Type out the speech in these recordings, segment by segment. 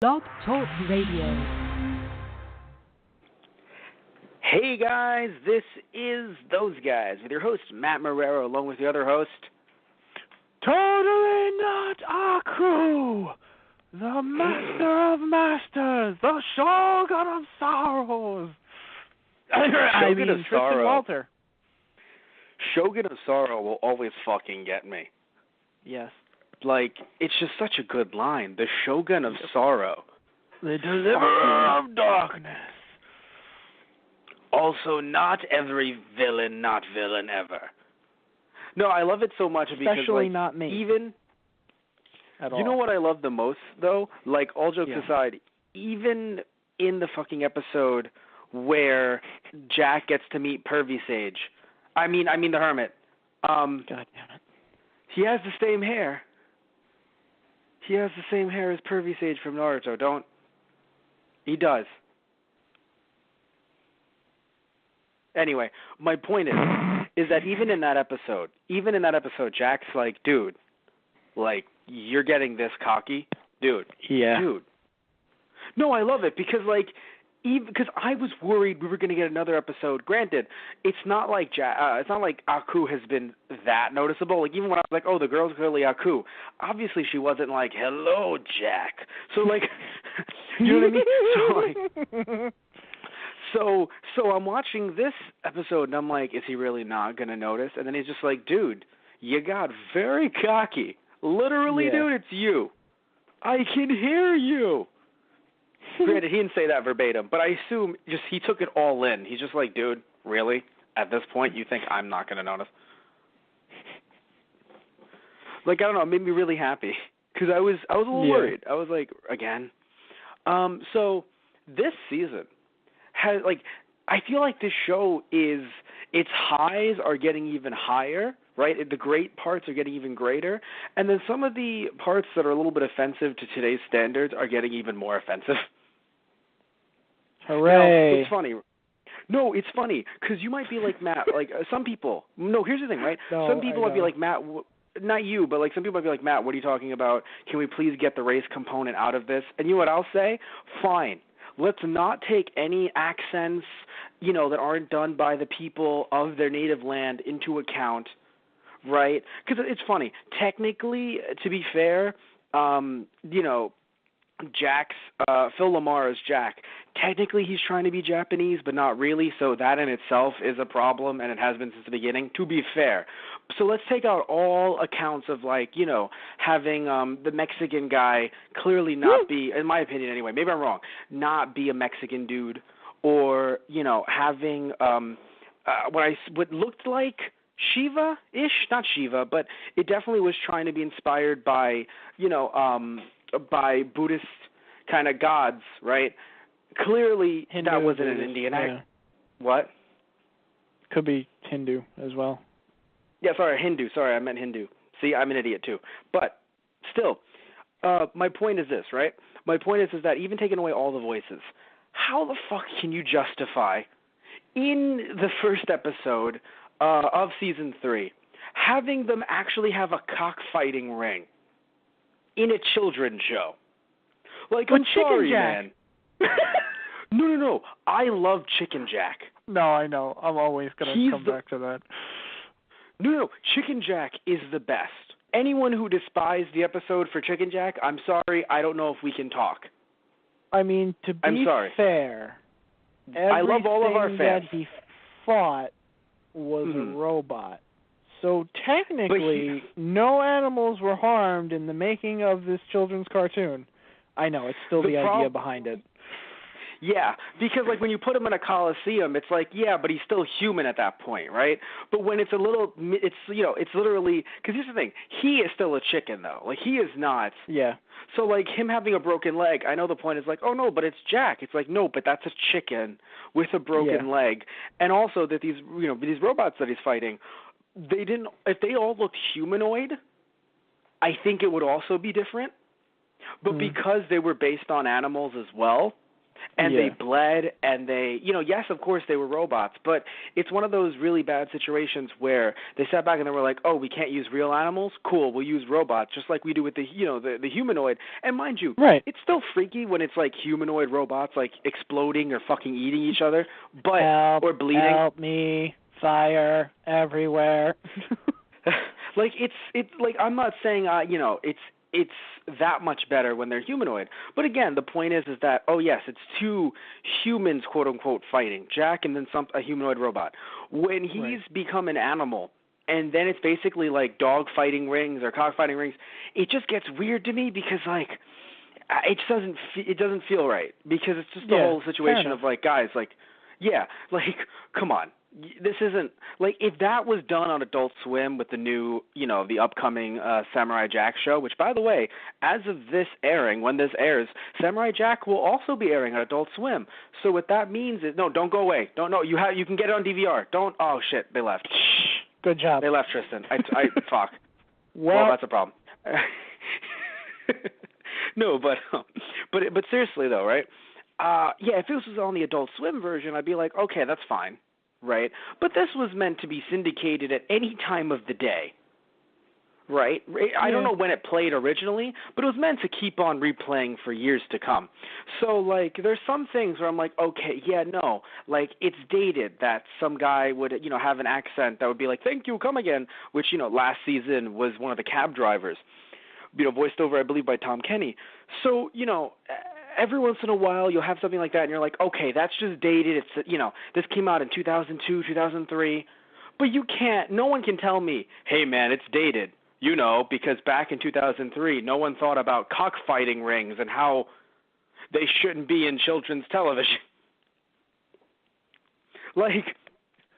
Blog Talk Radio. Hey guys, this is Those Guys with your host Matt Marrero, along with the other host, Totally Not Aku, the Master of Masters, the Shogun of Sorrows. Shogun of Tristan Sorrow. Walter. Shogun of Sorrow will always fucking get me. Yes. Like, it's just such a good line. The Shogun of Sorrow. The Deliverer of Darkness. Also, not every villain, not villain ever. No, I love it so much because, Especially like, not me. even, At all. you know what I love the most, though? Like, all jokes Yeah. aside, even in the fucking episode where Jack gets to meet Pervy Sage, I mean the Hermit, God damn it. he has the same hair. He has the same hair as Pervy Sage from Naruto, He does. Anyway, my point is that even in that episode, Jack's like, dude, like, you're getting this cocky? Dude. Yeah. Dude. No, I love it because, like, because I was worried we were going to get another episode. Granted, it's not like Aku has been that noticeable. Like, even when I was like, oh, the girl's clearly Aku, obviously she wasn't like, hello, Jack. So, like, you know what I mean? So, like, so I'm watching this episode, and I'm like, is he really not going to notice? And then he's just like, dude, you got very cocky. Literally, Yeah. dude, it's you. I can hear you. Granted, he didn't say that verbatim, but I assume just he took it all in. He's just like, dude, really? At this point, you think I'm not going to notice? Like, I don't know, it made me really happy because I was a little worried. I was like, again? So this season has, like, I feel like this show is, its highs are getting even higher, right? The great parts are getting even greater, and then some of the parts that are a little bit offensive to today's standards are getting even more offensive. Hooray. Now, it's funny. No, it's funny because you might be like, Matt, like some people. No, here's the thing, right? No, some people I might be know. like, Matt, not you, but like some people might be like, Matt, what are you talking about? Can we please get the race component out of this? And you know what I'll say? Fine. Let's not take any accents, that aren't done by the people of their native land into account, right? Because it's funny. Technically, to be fair, Jack's Phil Lamar is Jack. Technically, he's trying to be Japanese, but not really. So that in itself is a problem, and it has been since the beginning. To be fair, so let's take out all accounts of having the Mexican guy clearly not be, in my opinion anyway. Maybe I'm wrong. Not be a Mexican dude, or having what looked like Shiva-ish, not Shiva, but it definitely was trying to be inspired by by Buddhist kind of gods, right? Clearly, Hindu, that wasn't an Buddhist, Indian yeah. act. What? Could be Hindu as well. Yeah, sorry, Hindu. Sorry, I meant Hindu. See, I'm an idiot too. But still, my point is this, right? My point is that even taking away all the voices, how the fuck can you justify in the first episode of season 3 having them actually have a cockfighting ring in a children's show? Like, With I'm Chicken sorry, Jack. man. No. I love Chicken Jack. No, I know. I'm always going to come back to that. No. Chicken Jack is the best. Anyone who despised the episode for Chicken Jack, I'm sorry, I don't know if we can talk. I mean, to be I'm sorry. fair, I love all of our everything fans. that he fought was a robot. So technically, no animals were harmed in the making of this children's cartoon. I know, it's still the idea behind it. Yeah, because when you put him in a coliseum, it's like, yeah, but he's still human at that point, right? But when it's a little, it's literally, because here's the thing, he is still a chicken though. Like, he is not. Yeah. So him having a broken leg, I know the point is oh no, but it's Jack. It's like, no, but that's a chicken with a broken leg. And also that these robots that he's fighting, if they all looked humanoid, I think it would also be different. But because they were based on animals as well, And they bled, and they, yes, of course they were robots, but it's one of those really bad situations where they sat back and they were like, oh, we can't use real animals? Cool, we'll use robots, just like we do with the humanoid. And mind you, it's still freaky when it's like humanoid robots like exploding or fucking eating each other, but or bleeding. Help me, fire everywhere. Like it's like I'm not saying it's that much better when they're humanoid. But again, the point is that, oh yes, it's two humans, quote unquote, fighting, Jack and then a humanoid robot. When he's become an animal, and then it's basically like dog fighting rings or cockfighting rings, it just gets weird to me because like it doesn't feel right, because it's just the whole situation of like, guys, like, come on. This isn't like, if that was done on Adult Swim with the new, the upcoming Samurai Jack show, which, by the way, as of this airing, when this airs, Samurai Jack will also be airing on Adult Swim. So what that means is, no, don't go away. You can get it on DVR. Oh shit, they left. Good job. They left, Tristan. I fuck. Well, that's a problem. No, but seriously though, right? If this was on the Adult Swim version, I'd be like, okay, that's fine. Right? But this was meant to be syndicated at any time of the day, right? I don't know when it played originally, but it was meant to keep on replaying for years to come. So, like, there's some things where I'm like, okay, like, it's dated that some guy would, have an accent that would be like, thank you, come again, which, last season was one of the cab drivers, voiced over, I believe, by Tom Kenny. So, every once in a while you'll have something like that and you're like, okay, that's just dated. It's, this came out in 2002, 2003. But no one can tell me, hey man, it's dated. Because back in 2003, no one thought about cockfighting rings and how they shouldn't be in children's television. Like,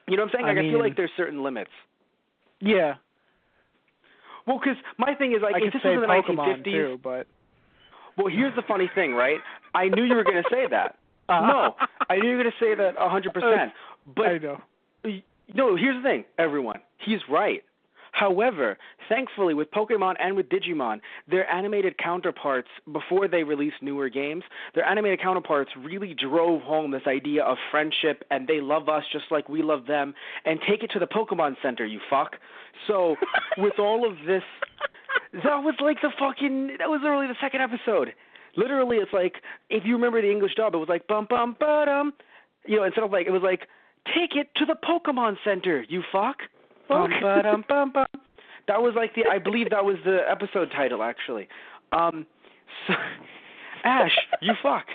you know what I'm saying? I feel like there's certain limits. Yeah. Well, because my thing is, like, if this was in the Pokemon 1950s, too, but... Well, here's the funny thing, right? I knew you were going to say that. No, I knew you were going to say that 100%. But I know. No, here's the thing, everyone. He's right. However, thankfully, with Pokemon and with Digimon, their animated counterparts, before they released newer games, their animated counterparts really drove home this idea of friendship, and they love us just like we love them, and take it to the Pokemon Center, you fuck. So, with all of this... That was literally the second episode. Literally, it's like, if you remember the English dub, it was like, bum, bum, ba-dum. Instead of like, it was like, take it to the Pokemon Center, you fuck. Bum, ba-dum, bum, bum. That was like I believe that was the episode title, actually. So, Ash, you fuck.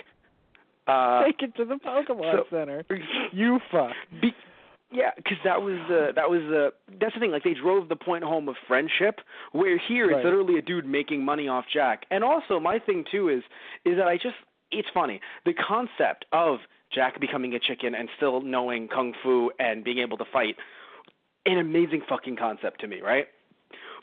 Take it to the Pokemon Center. You fuck. Because that's the thing. Like, they drove the point home of friendship, where here it's literally a dude making money off Jack. And also, my thing too is that it's funny, the concept of Jack becoming a chicken and still knowing kung fu and being able to fight, an amazing fucking concept to me, right?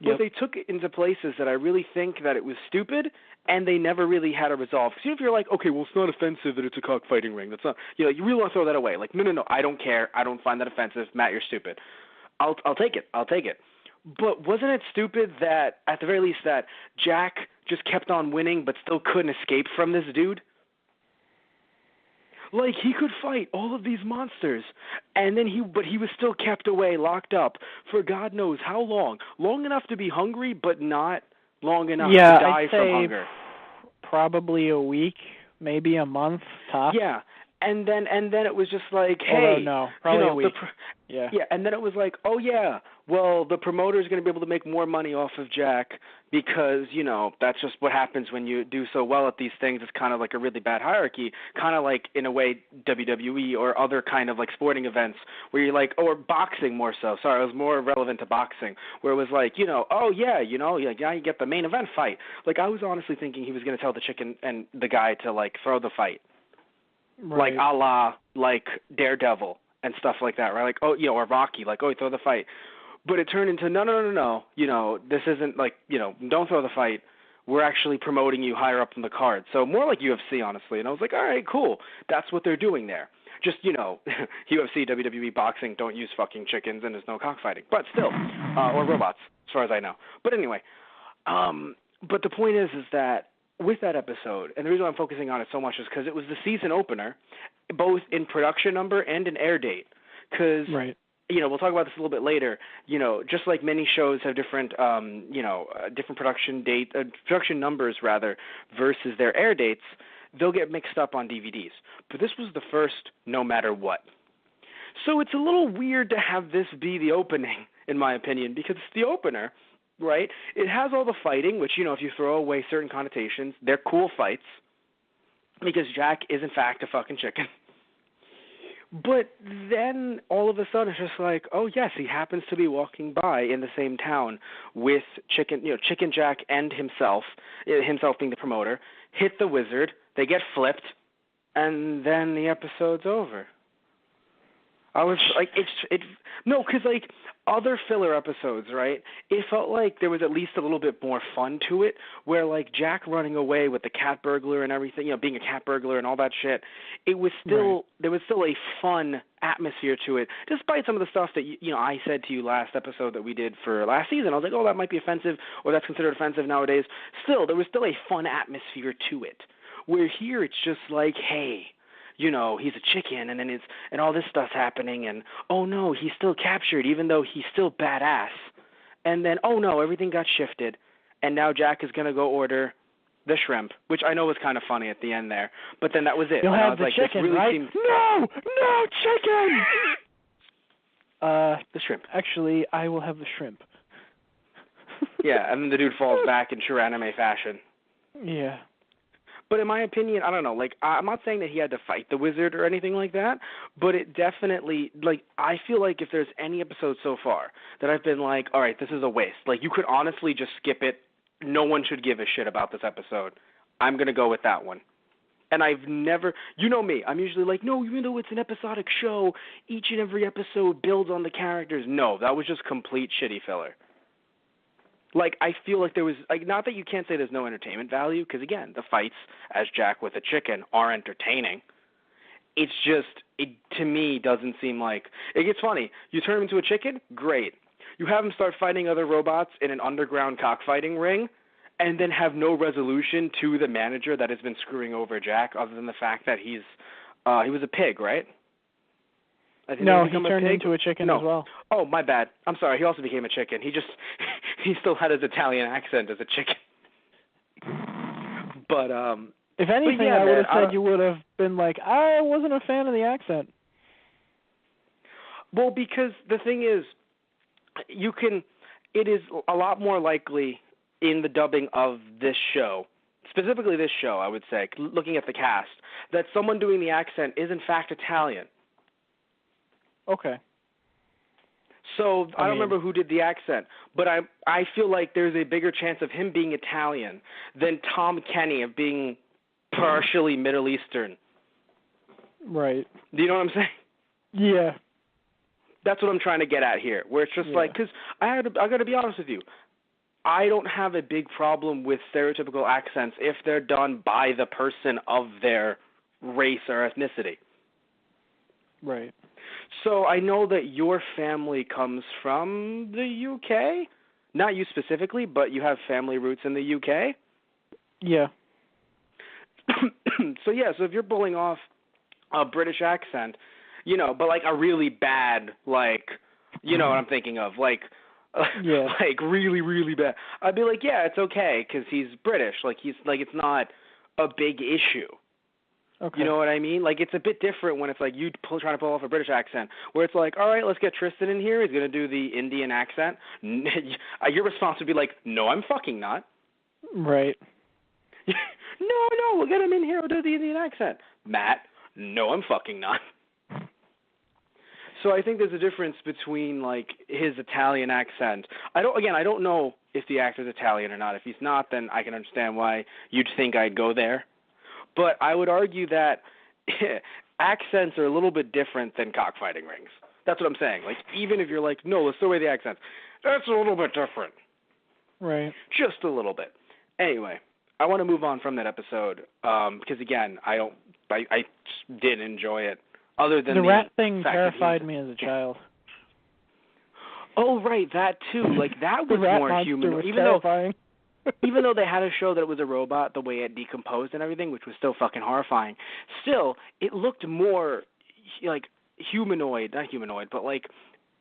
But they took it into places that I really think that it was stupid, and they never really had a resolve. Because if you're like, okay, well, it's not offensive that it's a cockfighting ring. That's not, you really want to throw that away. Like, no, I don't care. I don't find that offensive. Matt, you're stupid. I'll take it. But wasn't it stupid that, at the very least, that Jack just kept on winning but still couldn't escape from this dude? Like, he could fight all of these monsters, and then he was still kept away, locked up, for God knows how long. Long enough to be hungry, but not long enough to die from hunger. Probably a week, maybe a month, tops. Yeah, and then it was just like, hey, no, probably a week. And then it was like, oh yeah, well, the promoter's going to be able to make more money off of Jack because, that's just what happens when you do so well at these things. It's kind of like a really bad hierarchy, kind of like, in a way, WWE or other kind of like sporting events where you're like, or boxing more so. Sorry, it was more relevant to boxing, where it was like, oh yeah, you get the main event fight. Like, I was honestly thinking he was going to tell the chicken and the guy to like throw the fight. Right. Like a la like Daredevil and stuff like that, right? Like, oh, or Rocky, like, oh, throw the fight. But it turned into, no, this isn't like, don't throw the fight. We're actually promoting you higher up in the card. So more like UFC, honestly. And I was like, all right, cool. That's what they're doing there. Just, UFC, WWE, boxing, don't use fucking chickens and there's no cockfighting. But still, or robots, as far as I know. But anyway, but the point is that with that episode, and the reason why I'm focusing on it so much is because it was the season opener, both in production number and in air date. Because, right. We'll talk about this a little bit later. Just like many shows have different, different production numbers rather, versus their air dates, they'll get mixed up on DVDs. But this was the first no matter what. So it's a little weird to have this be the opening, in my opinion, because it's the opener. Right? It has all the fighting, which, if you throw away certain connotations, they're cool fights, because Jack is, in fact, a fucking chicken. But then, all of a sudden, it's just like, oh, yes, he happens to be walking by in the same town with Chicken Jack and himself being the promoter, hit the wizard, they get flipped, and then the episode's over. I was like, because like other filler episodes, right? It felt like there was at least a little bit more fun to it, where like Jack running away with the cat burglar and everything, being a cat burglar and all that shit. It was still There was still a fun atmosphere to it, despite some of the stuff that I said to you last episode that we did for last season. I was like, oh, that might be offensive, or that's considered offensive nowadays. Still, there was still a fun atmosphere to it. Where here it's just like, hey. He's a chicken, and all this stuff's happening, and oh no, he's still captured, even though he's still badass. And then, oh no, everything got shifted, and now Jack is gonna go order the shrimp, which I know was kind of funny at the end there, but then that was it. You'll and have I was the like, chicken, this really right? seems... No, chicken. The shrimp. Actually, I will have the shrimp. Yeah, and then the dude falls back in true anime fashion. Yeah. But in my opinion, I don't know, like, I'm not saying that he had to fight the wizard or anything like that, but it definitely, like, I feel like if there's any episode so far that I've been like, all right, this is a waste. Like, you could honestly just skip it. No one should give a shit about this episode. I'm going to go with that one. And I've never, you know me, I'm usually like, no, even though it's an episodic show, each and every episode builds on the characters. No, that was just complete shitty filler. Like, I feel like there was, like, not that you can't say there's no entertainment value, because, again, the fights as Jack with a chicken are entertaining. It's just, it to me doesn't seem like, it gets funny. You turn him into a chicken? Great. You have him start fighting other robots in an underground cockfighting ring, and then have no resolution to the manager that has been screwing over Jack, other than the fact that he was a pig, right? No, he turned into a chicken as well. Oh, my bad. I'm sorry. He also became a chicken. He still had his Italian accent as a chicken. But if anything, yeah, I would have said you would have been like, I wasn't a fan of the accent. Well, because the thing is, it is a lot more likely in the dubbing of this show, specifically this show, I would say, looking at the cast, that someone doing the accent is in fact Italian. Okay. So I don't remember who did the accent, but I feel like there's a bigger chance of him being Italian than Tom Kenny of being partially Middle Eastern. Right. Do you know what I'm saying? Yeah. That's what I'm trying to get at here, where it's just like, because I got to be honest with you, I don't have a big problem with stereotypical accents if they're done by the person of their race or ethnicity. Right. So I know that your family comes from the UK? Not you specifically, but you have family roots in the UK? Yeah. So if you're pulling off a British accent, but like a really bad, like, what I'm thinking of, like really, really bad, I'd be like, yeah, it's okay, because he's British. Like, it's not a big issue. Okay. You know what I mean? Like, it's a bit different when it's like you trying to pull off a British accent, where it's like, all right, let's get Tristan in here. He's going to do the Indian accent. Your response would be like, no, I'm fucking not. Right. No, we'll get him in here. We'll do the Indian accent. Matt, no, I'm fucking not. So I think there's a difference between, like, his Italian accent. I don't know if the actor's Italian or not. If he's not, then I can understand why you'd think I'd go there. But I would argue that accents are a little bit different than cockfighting rings. That's what I'm saying. Like, even if you're like, no, let's throw away the accents, that's a little bit different. Right. Just a little bit. Anyway, I want to move on from that episode because, again, I did enjoy it. Other than the rat thing terrified me as a child. Oh, right, that too. Like, that was the rat more monster human. was even terrifying. Even though they had to show that it was a robot, the way it decomposed and everything, which was still fucking horrifying, still, it looked more, like, not humanoid, but, like,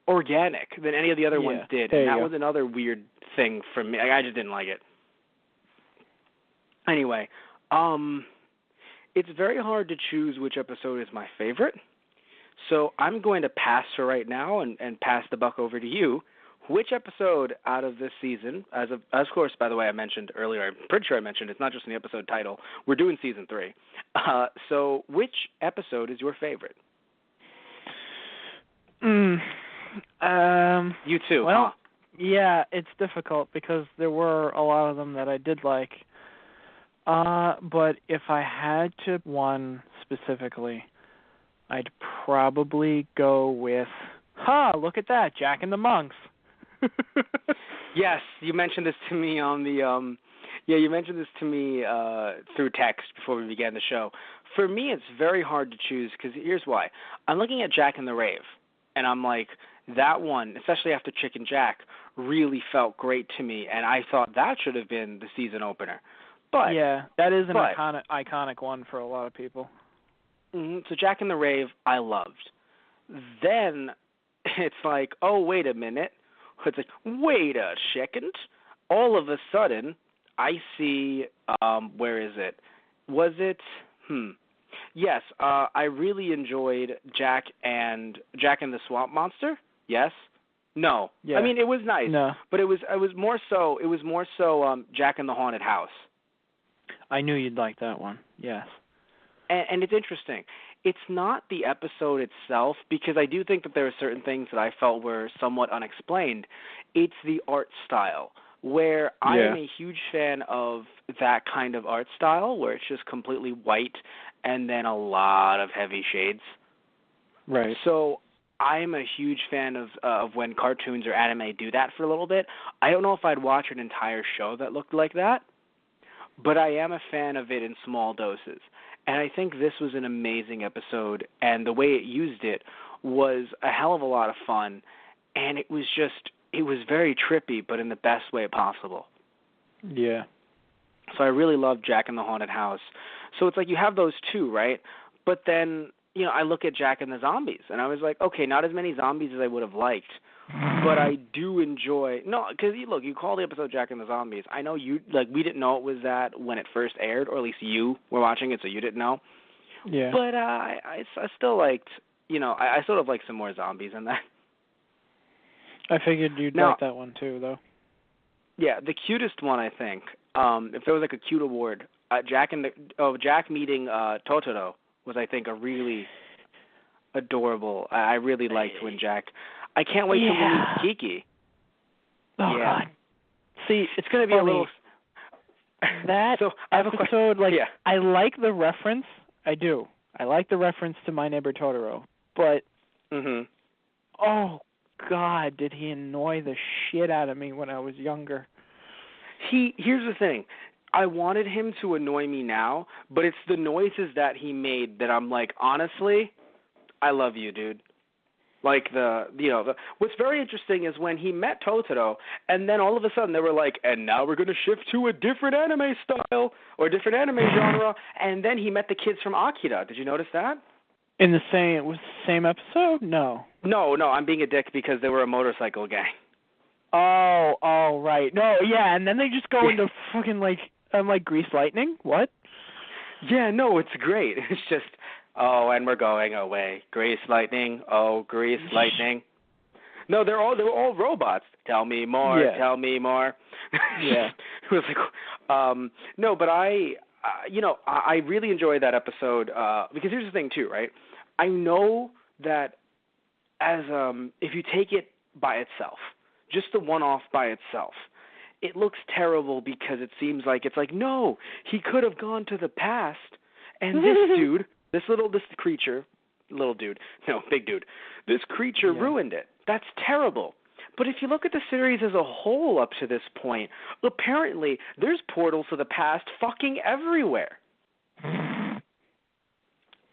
organic than any of the other ones did. And that was another weird thing for me. I just didn't like it. Anyway, it's very hard to choose which episode is my favorite. So I'm going to pass for right now and pass the buck over to you. Which episode out of this season, as of course, by the way, I mentioned earlier, I'm pretty sure I mentioned it's not just in the episode title, we're doing season 3. So which episode is your favorite? You too, well, yeah, it's difficult because there were a lot of them that I did like. But if I had to one specifically, I'd probably go with, look at that, Jack and the Monks. Yes, you mentioned this to me on the, you mentioned this to me through text before we began the show. For me, it's very hard to choose because here's why. I'm looking at Jack and the Rave, and I'm like, that one, especially after Chicken Jack, really felt great to me, and I thought that should have been the season opener. But yeah, that is an iconic one for a lot of people. So Jack and the Rave, I loved. Then it's like, oh, wait a minute. It's like, wait a second. All of a sudden, I see, where is it? Was it, Yes, I really enjoyed Jack and the Swamp Monster. Yes? No. Yeah. I mean, it was nice. No. But it was more so Jack in the Haunted House. I knew you'd like that one. Yes. And it's interesting. It's not the episode itself, because I do think that there are certain things that I felt were somewhat unexplained. It's the art style, where I am a huge fan of that kind of art style, where it's just completely white and then a lot of heavy shades. Right. So I'm a huge fan of when cartoons or anime do that for a little bit. I don't know if I'd watch an entire show that looked like that, but I am a fan of it in small doses. And I think this was an amazing episode, and the way it used it was a hell of a lot of fun, and it was very trippy, but in the best way possible. Yeah. So I really loved Jack in the Haunted House. So it's like you have those two, right? But then, I look at Jack and the Zombies, and I was like, okay, not as many zombies as I would have liked, but I do enjoy, because look, you call the episode Jack and the Zombies. I know we didn't know it was that when it first aired, or at least you were watching it, so you didn't know. Yeah. But I still liked, I sort of like some more zombies in that. I figured you'd like that one too, though. Yeah, the cutest one, I think, if there was like a cute award, Jack meeting Totoro was, I think, a really adorable. I really liked when Jack. I can't wait till we meet Kiki. Oh God! See, it's going to be a little. That so I have episode, I like the reference. I do. I like the reference to My Neighbor Totoro, but oh God, did he annoy the shit out of me when I was younger? Here's the thing. I wanted him to annoy me now, but it's the noises that he made that I'm like, honestly, I love you, dude. Like what's very interesting is when he met Totoro, and then all of a sudden they were like, and now we're going to shift to a different anime style or a different anime genre, and then he met the kids from Akira. Did you notice that? Was the same episode? No, I'm being a dick because they were a motorcycle gang. Oh, right. No, yeah, and then they just go into fucking like Grease Lightning? What? Yeah, no, it's great. It's just, and we're going away. Grease Lightning. Oh, Grease Lightning. No, they were all robots. Tell me more. Yeah. Tell me more. Yeah. It was like, no, but I really enjoyed that episode because here's the thing too, right? I know that as if you take it by itself, just the one-off by itself, it looks terrible because it seems like it's like, no, he could have gone to the past, and this dude, this creature, little dude, no, big dude, this creature ruined it. That's terrible. But if you look at the series as a whole up to this point, apparently there's portals to the past fucking everywhere.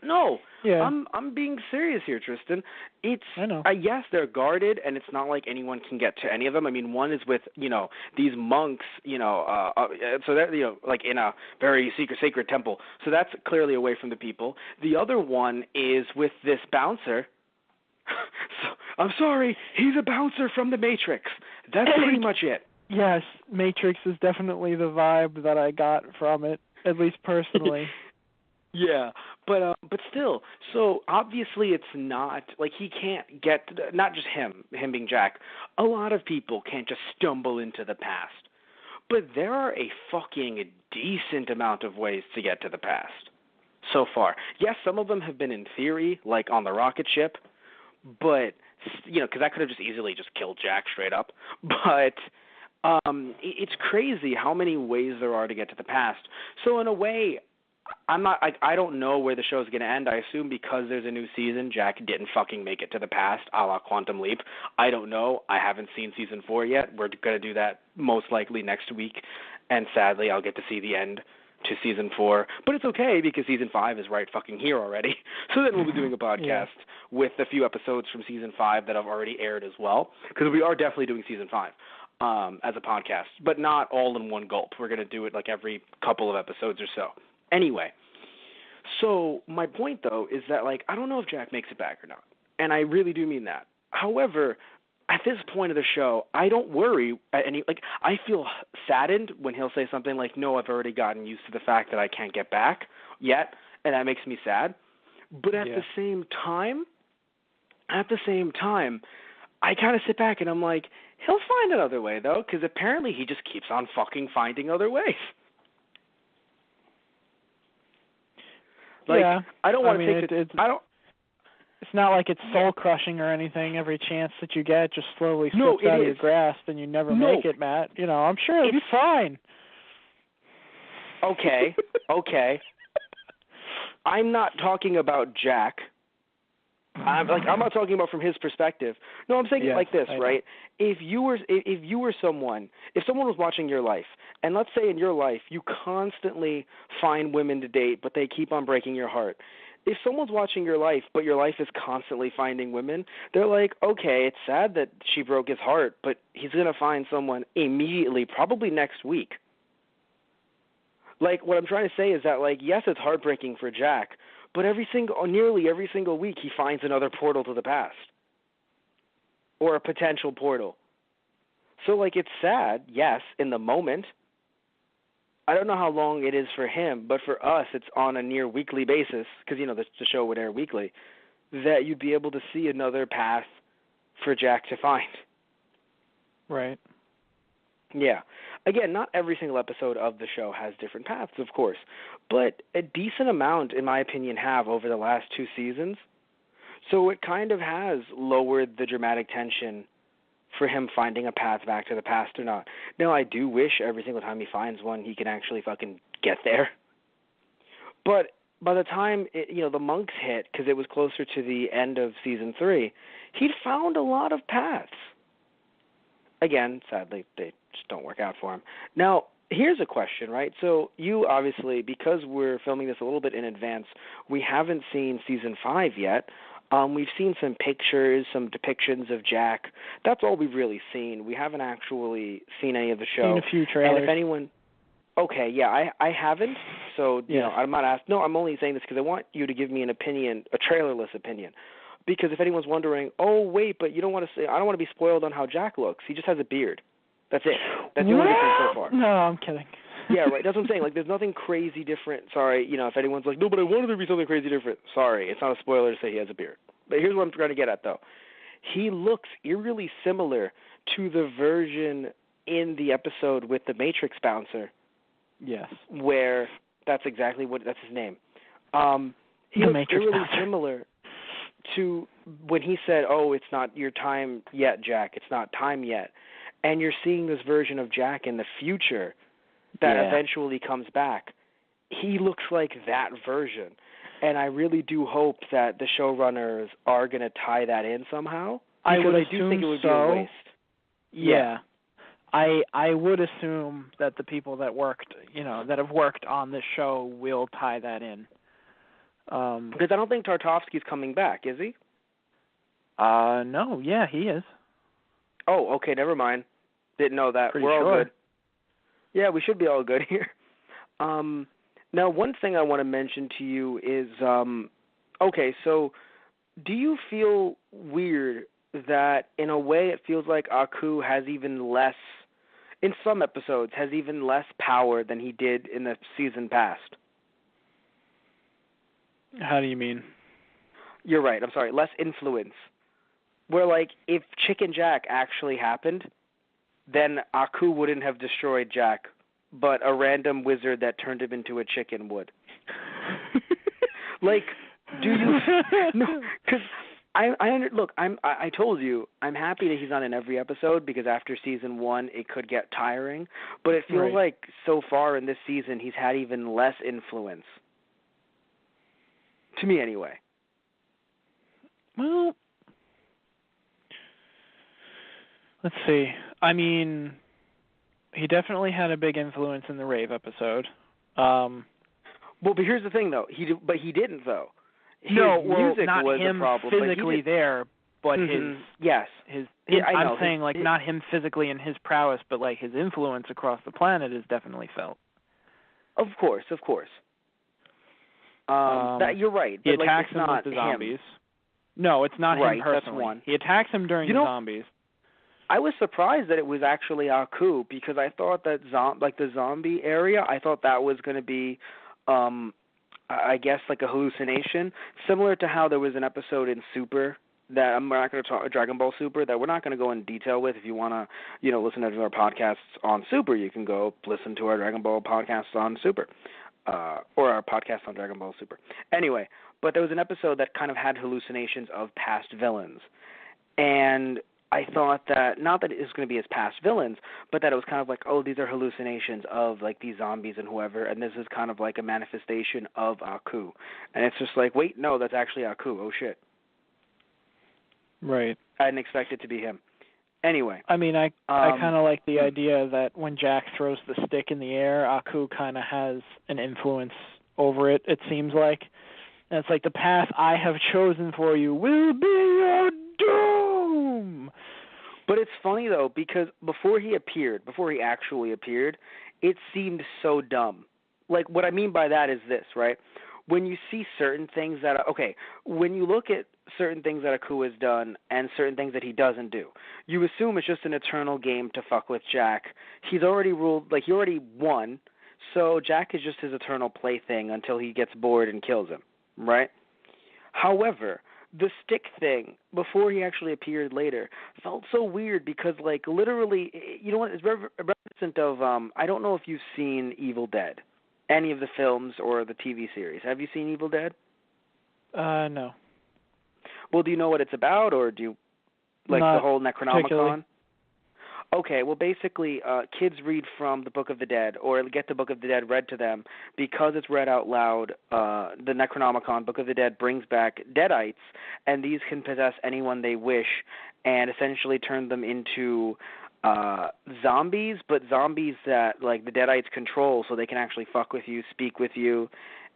No, Yeah. I'm being serious here, Tristan. It's I know. Yes, they're guarded, and it's not like anyone can get to any of them. I mean, one is with these monks, so they're like in a very sacred temple. So that's clearly away from the people. The other one is with this bouncer. So, I'm sorry, he's a bouncer from the Matrix. That's pretty much it. Yes, Matrix is definitely the vibe that I got from it, at least personally. Yeah, but still, so obviously it's not, like, he can't get, not just him being Jack, a lot of people can't just stumble into the past. But there are a fucking decent amount of ways to get to the past so far. Yes, some of them have been in theory, like on the rocket ship, but, because that could have just easily just killed Jack straight up. But it's crazy how many ways there are to get to the past. So in a way, I don't know where the show's going to end. I assume because there's a new season, Jack didn't fucking make it to the past, a la Quantum Leap. I don't know. I haven't seen season 4 yet. We're going to do that most likely next week, and sadly, I'll get to see the end to season 4. But it's okay because season 5 is right fucking here already. So then we'll be doing a podcast with a few episodes from season 5 that have already aired as well, because we are definitely doing season 5. As a podcast, but not all in one gulp. We're going to do it like every couple of episodes or so. Anyway, so my point, though, is that, like, I don't know if Jack makes it back or not, and I really do mean that. However, at this point of the show, I don't worry at any, like, I feel saddened when he'll say something like, no, I've already gotten used to the fact that I can't get back yet, and that makes me sad. But at the same time, I kind of sit back and I'm like, he'll find another way, though, because apparently he just keeps on fucking finding other ways. Like, yeah. I don't want to take it. It's not like it's soul crushing or anything. Every chance that you get just slowly slips out of your grasp and you never make it, Matt. I'm sure it'll be fine. Okay. I'm not talking about Jack. I'm not talking about from his perspective. No, I'm saying it like this, right? If someone was watching your life, and let's say in your life you constantly find women to date, but they keep on breaking your heart. If someone's watching your life, but your life is constantly finding women, they're like, okay, it's sad that she broke his heart, but he's going to find someone immediately, probably next week. Like, what I'm trying to say is that, like, yes, it's heartbreaking for Jack, but nearly every single week he finds another portal to the past. Or a potential portal. So, like, it's sad, yes, in the moment. I don't know how long it is for him, but for us it's on a near weekly basis, because, the show would air weekly, that you'd be able to see another path for Jack to find. Right. Yeah. Again, not every single episode of the show has different paths, of course, but a decent amount, in my opinion, have over the last 2 seasons. So it kind of has lowered the dramatic tension for him finding a path back to the past or not. Now, I do wish every single time he finds one, he can actually fucking get there. But by the time, the monks hit, because it was closer to the end of season 3, he'd found a lot of paths. Again, sadly, they just don't work out for him. Now, here's a question, right? So you obviously, because we're filming this a little bit in advance, we haven't seen season 5 yet. We've seen some pictures, some depictions of Jack. That's all we've really seen. We haven't actually seen any of the show. Seen a few trailers. And if anyone... Okay, yeah, I haven't. So, I'm not asked. No, I'm only saying this because I want you to give me an opinion, a trailerless opinion. Because if anyone's wondering, oh, wait, but you don't want to say, I don't want to be spoiled on how Jack looks. He just has a beard. That's it. That's the only difference so far. No, I'm kidding. Yeah, right. That's what I'm saying. Like, there's nothing crazy different. Sorry, if anyone's like, no, but I wanted there to be something crazy different. Sorry, it's not a spoiler to say he has a beard. But here's what I'm trying to get at, though. He looks eerily similar to the version in the episode with the Matrix bouncer. Yes. Where that's exactly that's his name. He looks eerily similar to when he said, oh, it's not your time yet, Jack. It's not time yet. And you're seeing this version of Jack in the future that eventually comes back. He looks like that version. And I really do hope that the showrunners are going to tie that in somehow. Because I do think it would be a waste. Yeah. I would assume that the people that worked, that have worked on this show will tie that in. Because I don't think Tartakovsky's coming back, is he? No, yeah, he is. Oh, okay, never mind. Didn't know that. Pretty We're all sure. good. Yeah, we should be all good here. Now, one thing I want to mention to you is, okay, so do you feel weird that in a way it feels like Aku has even less, in some episodes, has even less power than he did in the season past? How do you mean? You're right, I'm sorry, less influence. Where, like, if Chicken Jack actually happened, then Aku wouldn't have destroyed Jack, but a random wizard that turned him into a chicken would. Like, do you... No, because I told you, I'm happy that he's not in every episode, because after season 1, it could get tiring, but it feels like so far in this season, he's had even less influence. To me, anyway. Well, let's see. I mean, he definitely had a big influence in the Rave episode. Well, but here's the thing, though. He didn't, though. His music not was him a problem, physically there, but I'm saying, like, not him physically in his prowess, but, like, his influence across the planet is definitely felt. Of course. That you're right. He but, attacks like, him with the zombies. No, it's not him personally. That's one. He attacks him during the zombies. I was surprised that it was actually Aku, because I thought that the zombie area, I thought that was going to be, I guess, like a hallucination, similar to how there was an episode in Super that I'm not going to talk, Dragon Ball Super, that we're not going to go in detail with. If you want to, listen to our podcasts on Super, you can go listen to our Dragon Ball podcasts on Super, or our podcast on Dragon Ball Super. Anyway, but there was an episode that kind of had hallucinations of past villains, and I thought that, not that it was going to be as past villains, but that it was kind of like, oh, these are hallucinations of, like, these zombies and whoever, and this is kind of like a manifestation of Aku. And it's just like, wait, no, that's actually Aku. Oh, shit. Right. I didn't expect it to be him. Anyway. I mean, I kind of like the idea that when Jack throws the stick in the air, Aku kind of has an influence over it, it seems like. And it's like, the path I have chosen for you will be your doom. But it's funny, though, because before he actually appeared, it seemed so dumb. Like, what I mean by that is this, right? When you see certain things when you look at certain things that Aku has done and certain things that he doesn't do, you assume it's just an eternal game to fuck with Jack. He's already he already won, so Jack is just his eternal plaything until he gets bored and kills him, right? However, the stick thing, before he actually appeared later, felt so weird because, like, literally, you know what, it's reminiscent of, I don't know if you've seen Evil Dead, any of the films or the TV series. Have you seen Evil Dead? No. Well, do you know what it's about, or do you, like, Not the whole Necronomicon? Okay, well, basically, kids read from the Book of the Dead, or get the Book of the Dead read to them. Because it's read out loud, the Necronomicon, Book of the Dead, brings back Deadites, and these can possess anyone they wish, and essentially turn them into zombies, but zombies that, like, the Deadites control, so they can actually fuck with you, speak with you,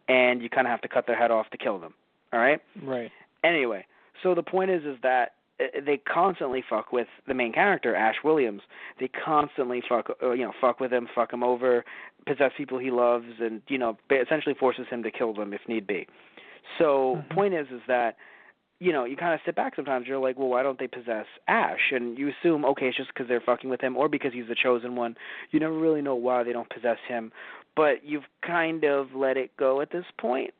and you kind of have to cut their head off to kill them. All right? Right. Anyway, so the point is that they constantly fuck with the main character, Ash Williams. They constantly fuck with him, fuck him over, possess people he loves, and, essentially forces him to kill them if need be. So, point is that, you kind of sit back sometimes. You're like, well, why don't they possess Ash? And you assume, okay, it's just because they're fucking with him or because he's the chosen one. You never really know why they don't possess him. But you've kind of let it go at this point.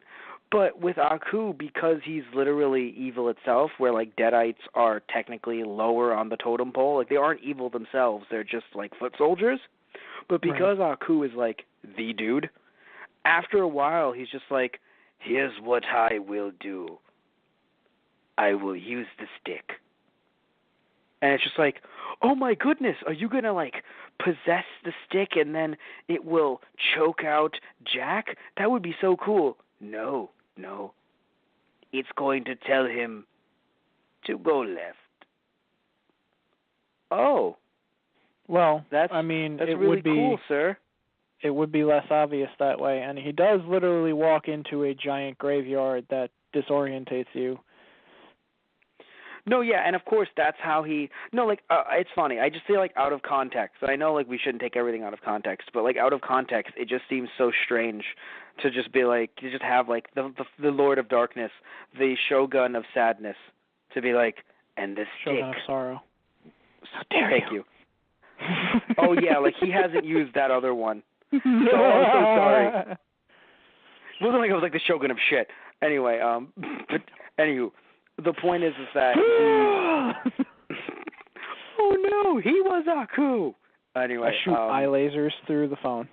But with Aku, because he's literally evil itself, where, like, Deadites are technically lower on the totem pole, like, they aren't evil themselves, they're just, like, foot soldiers. But because Aku is, like, the dude, after a while, he's just like, here's what I will do. I will use the stick. And it's just like, oh my goodness, are you going to, like, possess the stick and then it will choke out Jack? That would be so cool. No. It's going to tell him to go left. Oh. Well, that's it really would be cool, sir. it would be less obvious that way. And he does literally walk into a giant graveyard that disorientates you. No, yeah, and of course that's how he. No, like it's funny. I just feel like out of context. I know like we shouldn't take everything out of context, but like out of context, it just seems so strange to just be like to just have like the Lord of Darkness, the Shogun of Sadness, to be like, and this Shogun of Sorrow. Thank you. Oh yeah, like he hasn't used that other one. So I'm so sorry. It wasn't like I was like the Shogun of shit. Anyway, but anywho. The point is that oh no, he was Aku. Anyway, I shoot eye lasers through the phone.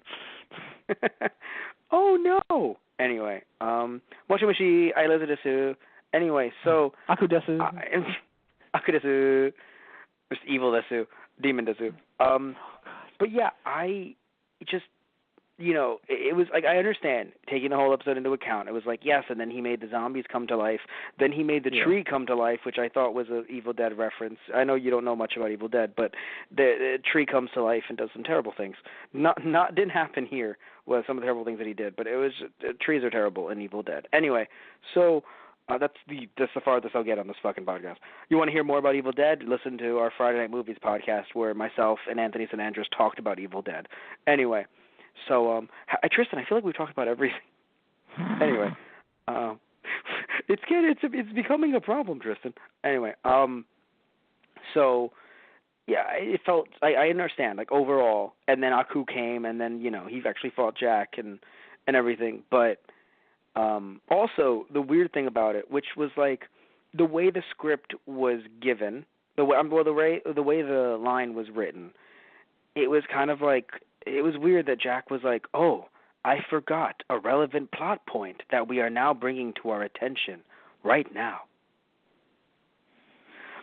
Oh no. Anyway, moshi moshi eye laser desu. Anyway, so Aku desu. Aku desu. Just evil desu. Demon desu. But yeah, I just. You know, it was like I understand taking the whole episode into account. It was like yes, and then he made the zombies come to life. Then he made the tree come to life, which I thought was an Evil Dead reference. I know you don't know much about Evil Dead, but the tree comes to life and does some terrible things. Not didn't happen here with some of the terrible things that he did, but it was trees are terrible in Evil Dead. Anyway, so that's the farthest I'll get on this fucking podcast. You want to hear more about Evil Dead? Listen to our Friday Night Movies podcast where myself and Anthony St. Andrews talked about Evil Dead. Anyway. So, Tristan, I feel like we've talked about everything. Anyway, it's becoming a problem, Tristan. Anyway, so yeah, it felt I understand like overall, and then Aku came, and then you know he actually fought Jack and everything, but also the weird thing about it, which was like the way the script was given, the way the line was written, it was kind of like. It was weird that Jack was like, oh, I forgot a relevant plot point that we are now bringing to our attention right now.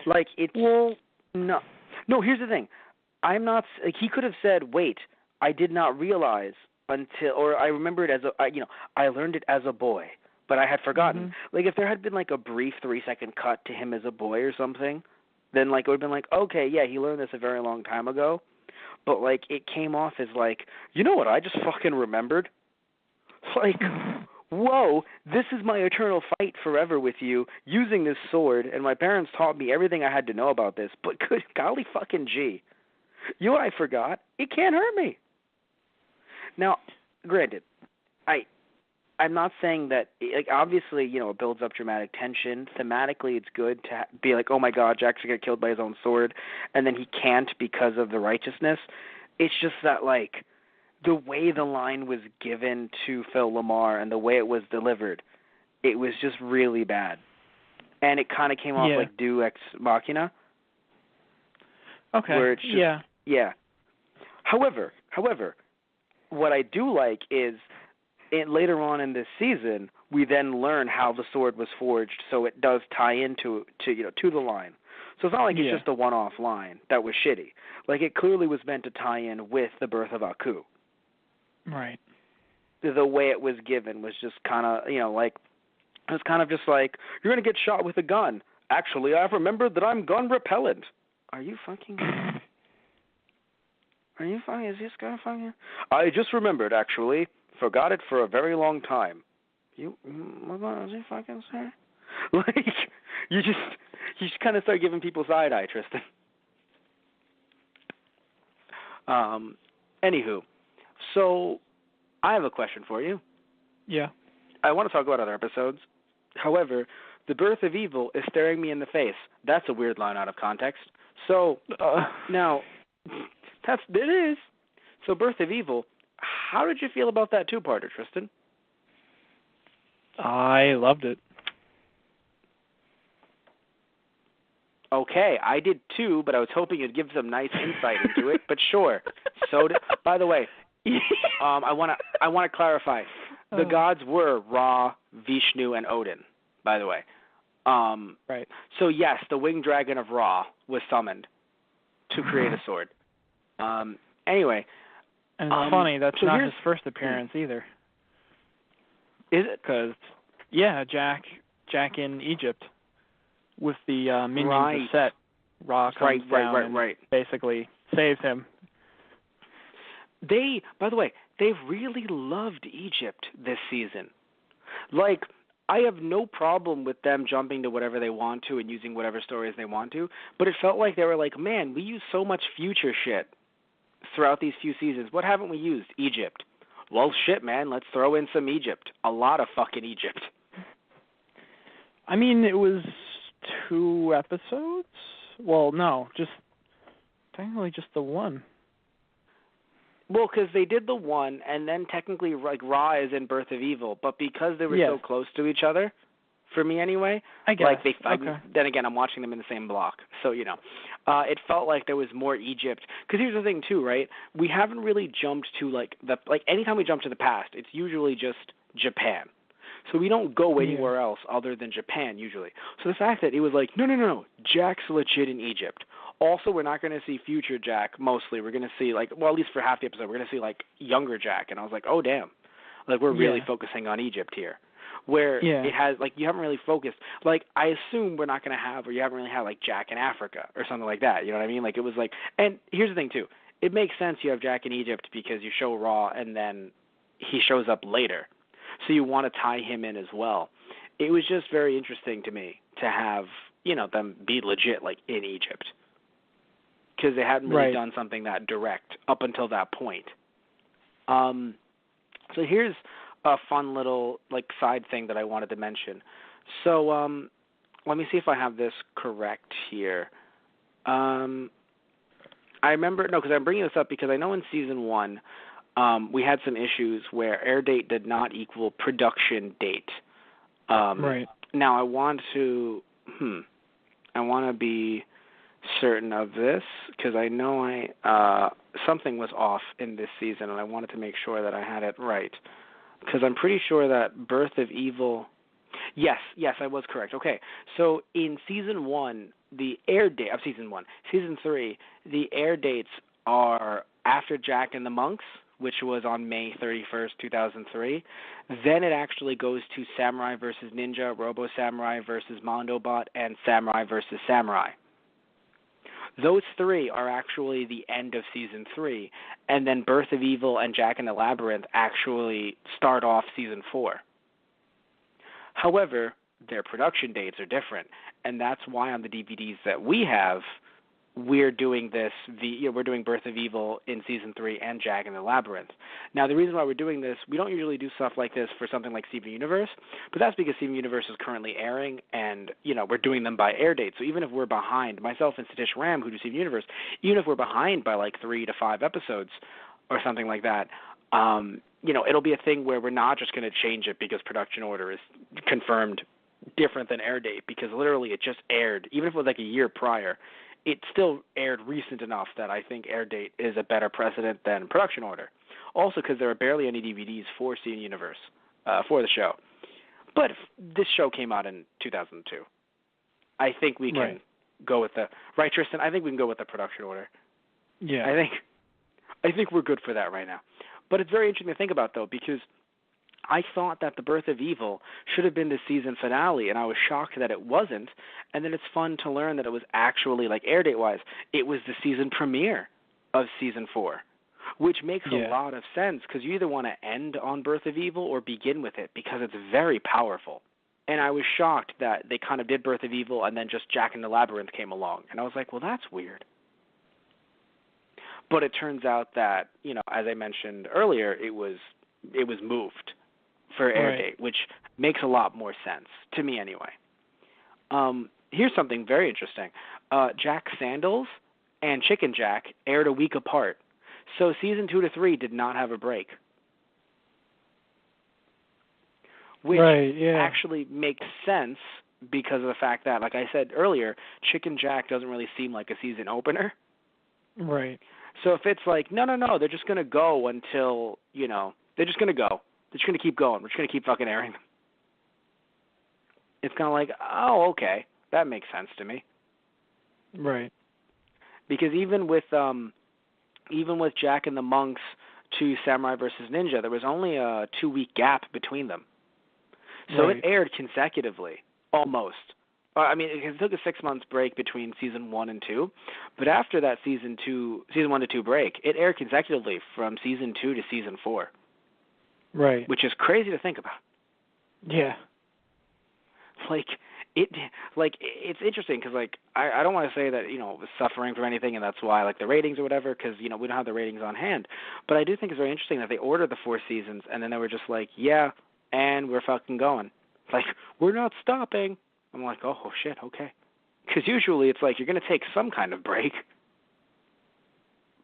Like, it's... Well, no, here's the thing. I'm not... Like, he could have said, wait, I did not realize until... Or I remember it as a... I learned it as a boy, but I had forgotten. Mm-hmm. Like, if there had been, like, a brief 3-second cut to him as a boy or something, then, like, it would have been like, okay, yeah, he learned this a very long time ago. But, like, it came off as, like, you know what I just fucking remembered? Like, whoa, this is my eternal fight forever with you, using this sword, and my parents taught me everything I had to know about this, but good golly fucking gee. You know what I forgot? It can't hurt me. Now, granted, I'm not saying that, like, obviously, you know, it builds up dramatic tension. Thematically, it's good to be like, oh my God, Jack's going to get killed by his own sword, and then he can't because of the righteousness. It's just that, like, the way the line was given to Phil LaMarr and the way it was delivered, it was just really bad. And it kind of came off like Deus Ex Machina. Okay, where it's just, yeah. However, what I do like is... later on in this season, we then learn how the sword was forged, so it does tie into the line. So it's not like it's just a one-off line that was shitty. Like, it clearly was meant to tie in with the birth of Aku. Right. The way it was given was just kind of, like, it was kind of just like, you're going to get shot with a gun. Actually, I've remembered that I'm gun repellent. Are you fucking... Is this guy fucking... I just remembered, actually... Forgot it for a very long time. What was he fucking saying? Like, you just kind of start giving people side eye, Tristan. Anywho, so I have a question for you. Yeah. I want to talk about other episodes. However, the birth of evil is staring me in the face. That's a weird line out of context. So now, it is. So birth of evil. How did you feel about that two-parter, Tristan? I loved it. Okay, I did too, but I was hoping you'd give some nice insight into it. But sure. So, by the way, I want to clarify. The gods were Ra, Vishnu, and Odin. By the way, right. So yes, the winged dragon of Ra was summoned to create a sword. Anyway. And it's funny, that's not his first appearance either. Is it? Because, Jack in Egypt with the minions of Set. Ra comes down and basically saves him. By the way, they've really loved Egypt this season. Like, I have no problem with them jumping to whatever they want to and using whatever stories they want to, but it felt like they were like, man, we use so much future shit throughout these few seasons. What haven't we used? Egypt. Well, shit, man, let's throw in some Egypt. A lot of fucking Egypt. I mean, it was 2 episodes? Well, no, technically just the one. Well, because they did the one, and then technically, like, Ra is in Birth of Evil, but because they were so close to each other, for me anyway, I guess. Like, then again, I'm watching them in the same block, so, it felt like there was more Egypt. Because here's the thing, too, right? We haven't really jumped to, anytime we jump to the past, it's usually just Japan. So we don't go anywhere else other than Japan, usually. So the fact that it was like, no, Jack's legit in Egypt. Also, we're not going to see future Jack, mostly. We're going to see, at least for half the episode, we're going to see, younger Jack. And I was like, oh, damn. We're really focusing on Egypt here. Where it has, you haven't really focused. I assume we're not going to have, or you haven't really had, Jack in Africa or something like that. You know what I mean? It was and here's the thing, too. It makes sense you have Jack in Egypt because you show Ra and then he shows up later. So you want to tie him in as well. It was just very interesting to me to have, them be legit, in Egypt. Because they hadn't really done something that direct up until that point. So here's a fun little, side thing that I wanted to mention. So let me see if I have this correct here. I remember, because I'm bringing this up because I know in Season 1, we had some issues where air date did not equal production date. Now I want to be certain of this because I know something was off in this season, and I wanted to make sure that I had it right. Because I'm pretty sure that Birth of Evil. Yes, I was correct. Okay, so in Season 1, the air date of Season 1, Season 3, the air dates are after Jack and the Monks, which was on May 31st, 2003. Then it actually goes to Samurai versus Ninja, Robo Samurai versus Mondobot, and Samurai versus Samurai. Those 3 are actually the end of Season 3, and then Birth of Evil and Jack in the Labyrinth actually start off Season 4. However, their production dates are different, and that's why on the DVDs that we have, we're doing this. We're doing Birth of Evil in Season 3 and Jack in the Labyrinth. Now, the reason why we're doing this, we don't usually do stuff like this for something like Steven Universe, but that's because Steven Universe is currently airing, and we're doing them by air date. So even if we're behind, myself and Satish Ram, who do Steven Universe, even if we're behind by 3 to 5 episodes or something like that, it'll be a thing where we're not just going to change it because production order is confirmed different than air date, because literally it just aired, even if it was a year prior. It still aired recent enough that I think air date is a better precedent than production order. Also because there are barely any DVDs for Steven Universe for the show. But this show came out in 2002. I think we can go with the... Right, Tristan? I think we can go with the production order. Yeah. I think we're good for that right now. But it's very interesting to think about, though, because I thought that the Birth of Evil should have been the season finale, and I was shocked that it wasn't. And then it's fun to learn that it was actually, air date-wise, it was the season premiere of Season 4, which makes a lot of sense because you either want to end on Birth of Evil or begin with it because it's very powerful. And I was shocked that they kind of did Birth of Evil and then just Jack in the Labyrinth came along. And I was like, well, that's weird. But it turns out that, as I mentioned earlier, it was moved for air date, which makes a lot more sense, to me anyway. Here's something very interesting. Jack Sandals and Chicken Jack aired a week apart. So Season 2 to 3 did not have a break. Which actually makes sense because of the fact that, like I said earlier, Chicken Jack doesn't really seem like a season opener. Right. So if it's no, they're just going to go until, they're just going to go. They're just going to keep going. We're just going to keep fucking airing them. It's kind of like, oh, okay. That makes sense to me. Right. Because even with Jack and the Monks to Samurai versus Ninja, there was only a 2-week gap between them. So it aired consecutively, almost. I mean, it took a 6 months break between season 1 and 2, but after that season 1 to 2 break, it aired consecutively from season 2 to season 4. Right. Which is crazy to think about. Yeah. It's interesting because I don't want to say that it was suffering from anything and that's why the ratings or whatever, because we don't have the ratings on hand, but I do think it's very interesting that they ordered the 4 seasons and then they were just yeah, and we're fucking going, we're not stopping. I'm like, oh shit, okay, because usually it's you're going to take some kind of break,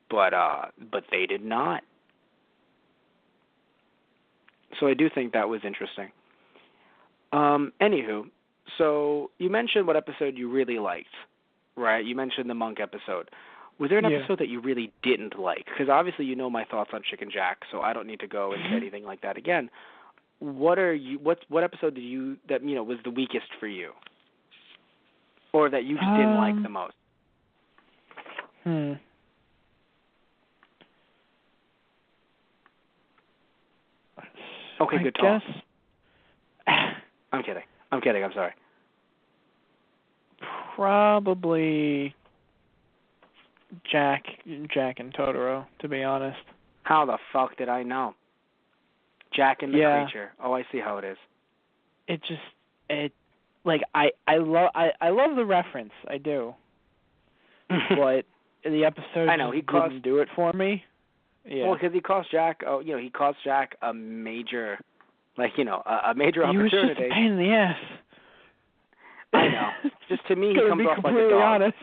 but they did not. So I do think that was interesting. Anywho, so you mentioned what episode you really liked, right? You mentioned the monk episode. Was there an episode that you really didn't like? Because obviously you know my thoughts on Chicken Jack, so I don't need to go into anything like that again. What episode was the weakest for you, or that you just didn't like the most? Okay, good talk. I'm kidding. I'm sorry. Probably Jack and Totoro, to be honest. How the fuck did I know? Jack and the Creature. Oh, I see how it is. I love the reference. I do. But the episode didn't do it for me. Yeah. Well, because he cost Jack. He cost Jack a major, a major opportunity. He was just a pain in the ass. I know. Just to me, he comes off like a dog. Honest.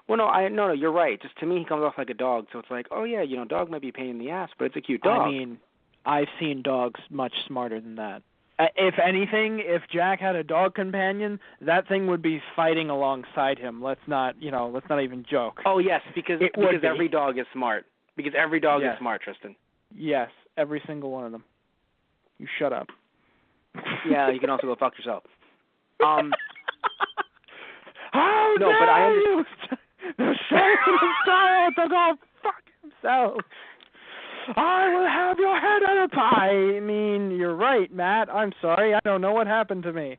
Well, no, you're right. Just to me, he comes off like a dog. So it's oh yeah, dog might be a pain in the ass, but it's a cute dog. I mean, I've seen dogs much smarter than that. If anything, if Jack had a dog companion, that thing would be fighting alongside him. Let's not even joke. Oh yes, because every dog is smart. Because every dog is smart, Tristan. Yes, every single one of them. You shut up. Yeah, you can also go fuck yourself. How no, dare but I understand. The sensitive child to go fuck himself. I will have your head in a pie. I mean, you're right, Matt. I'm sorry. I don't know what happened to me.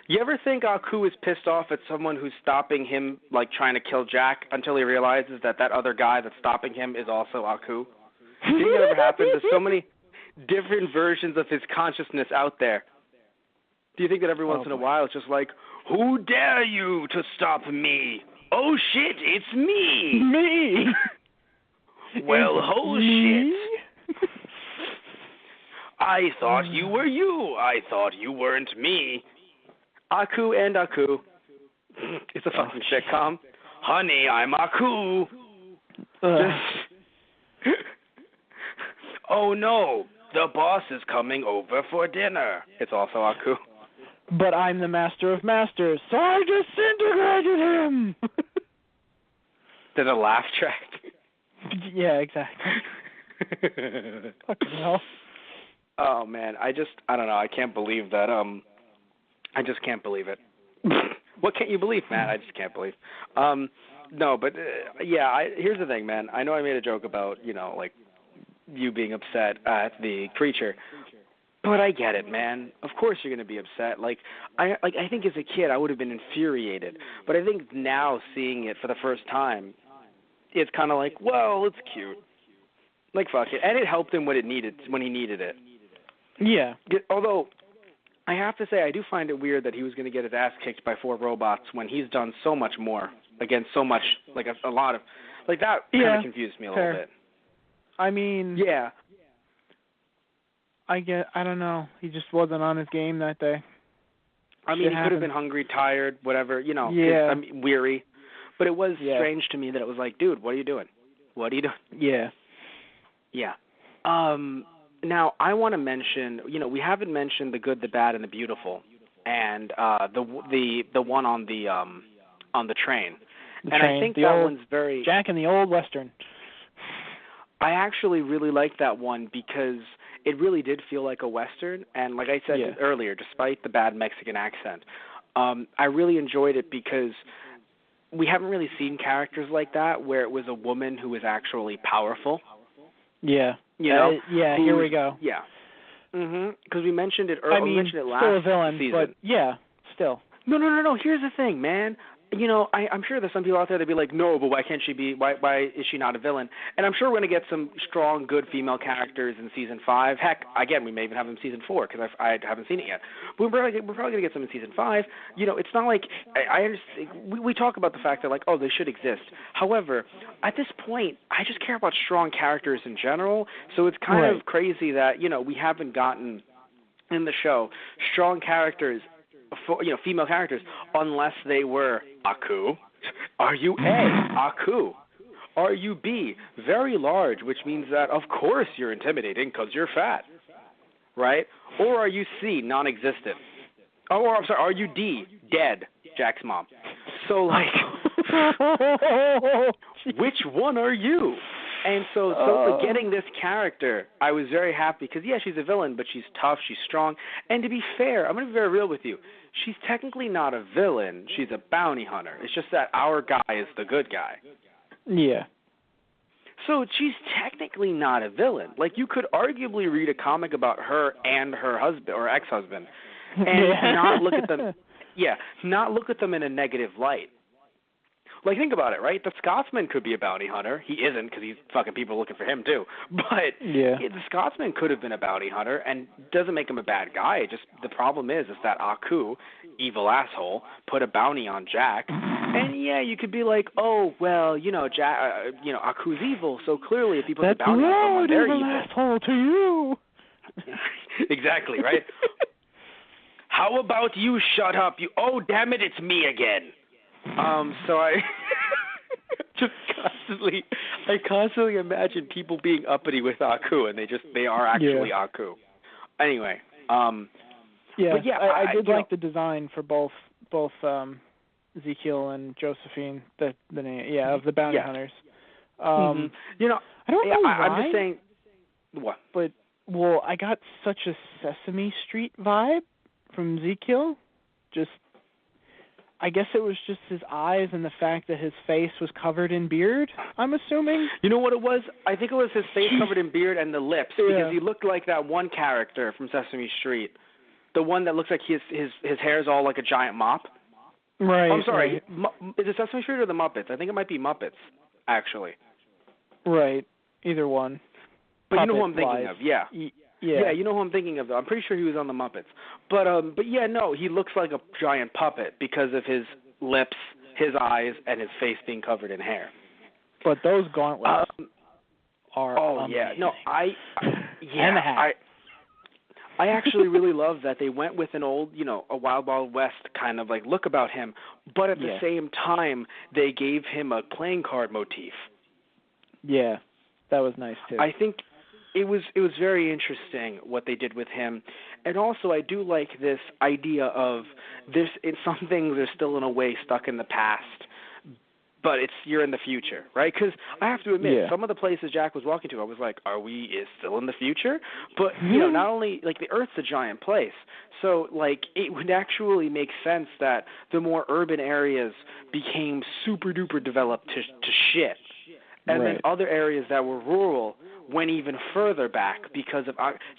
You ever think Aku is pissed off at someone who's stopping him, trying to kill Jack, until he realizes that other guy that's stopping him is also Aku? Do you think that ever happened? There's so many different versions of his consciousness out there. Do you think that every once in a while it's just who dare you to stop me? Oh shit, it's me! Me! Well, oh shit. I thought you were you. I thought you weren't me. Aku and Aku. It's a fucking sitcom. Honey, I'm Aku. Oh no, the boss is coming over for dinner. It's also Aku. But I'm the master of masters, so I disintegrated him. There's a laugh track. Yeah, exactly. Fucking hell. Oh man, I don't know. I can't believe that. I just can't believe it. What can't you believe, Matt? I just can't believe. No, but here's the thing, man. I know I made a joke about you being upset at the Creature, but I get it, man. Of course you're gonna be upset. I think as a kid I would have been infuriated, but I think now seeing it for the first time, it's kind of well, it's cute. Fuck it, and it helped him when he needed it. Yeah. Although, I have to say, I do find it weird that he was going to get his ass kicked by 4 robots when he's done so much more against so much, a lot of, that kind of confused me a little bit. I mean, yeah. I don't know. He just wasn't on his game that day. I mean, he could have been hungry, tired, whatever, Yeah. Weary. But it was strange to me that it was dude, what are you doing? What are you doing? Yeah. Yeah. Now, I want to mention, we haven't mentioned the good, the bad, and the beautiful, and the one on the train. I think that one's very Jack and the Old Western. I actually really liked that one because it really did feel like a Western, and like I said earlier, despite the bad Mexican accent, I really enjoyed it because we haven't really seen characters like that where it was a woman who was actually powerful. Yeah. Here we go. Yeah. Because we mentioned it earlier. We mentioned it last still a villain, season. But yeah, still. No. Here's the thing, man. You know, I'm sure there's some people out there that'd be like, no, but why can't she be? Why is she not a villain? And I'm sure we're going to get some strong, good female characters in season 5. Heck, again, we may even have them in season 4 because I haven't seen it yet. But we're probably going to get some in season 5. You know, it's not like I understand. We talk about the fact that like, oh, they should exist. However, at this point, I just care about strong characters in general. So it's kind of crazy that we haven't gotten in the show strong characters. Female characters, unless they were Aku. Are you A, Aku? Are you B, very large, which means that, of course, you're intimidating because you're fat, right? Or are you C, non-existent? Oh, or I'm sorry, are you D, dead, Jack's mom? So, like, which one are you? And so for getting this character, I was very happy because, yeah, she's a villain, but she's tough, she's strong. And to be fair, I'm going to be very real with you. She's technically not a villain. She's a bounty hunter. It's just that our guy is the good guy. Yeah. So she's technically not a villain. Like, you could arguably read a comic about her and her husband or ex-husband and not look at them. Yeah, not look at them in a negative light. Like, think about it, right? The Scotsman could be a bounty hunter. He isn't because he's fucking people looking for him, too. But the Scotsman could have been a bounty hunter and doesn't make him a bad guy. Just the problem is that Aku, evil asshole, put a bounty on Jack. And, yeah, you could be like, oh, well, Jack, Aku's evil, so clearly if he puts a bounty on someone, they're evil. Asshole to you. Exactly, right? How about you shut up? Oh, damn it, it's me again. So I just constantly imagine people being uppity with Aku, and they are actually Aku. Anyway, but yeah, I did like the design for both Ezekiel and Josephine, the name, of the bounty hunters. I don't know why. I'm just saying, what? But I got such a Sesame Street vibe from Ezekiel. I guess it was just his eyes and the fact that his face was covered in beard, I'm assuming. You know what it was? I think it was his face covered in beard and the lips, because he looked like that one character from Sesame Street, the one that looks like his hair's all like a giant mop. Right. I'm sorry. Right. Is it Sesame Street or the Muppets? I think it might be Muppets, actually. Right. Either one. But Puppet you know who I'm thinking of, yeah. Yeah, you know who I'm thinking of, though. I'm pretty sure he was on the Muppets. But yeah, no, he looks like a giant puppet because of his lips, his eyes, and his face being covered in hair. But those gauntlets are amazing. Yeah. No, and the hat. I actually really love that they went with an old, a Wild Wild West kind of like look about him, but at the same time, they gave him a playing card motif. Yeah, that was nice, too. I think it was very interesting what they did with him. And also, I do like this idea of some things are still in a way stuck in the past, but you're in the future, right? Because I have to admit, some of the places Jack was walking to, I was like, is still in the future? But, not only, like, the Earth's a giant place, so, like, it would actually make sense that the more urban areas became super-duper developed to shit. And then other areas that were rural went even further back because of.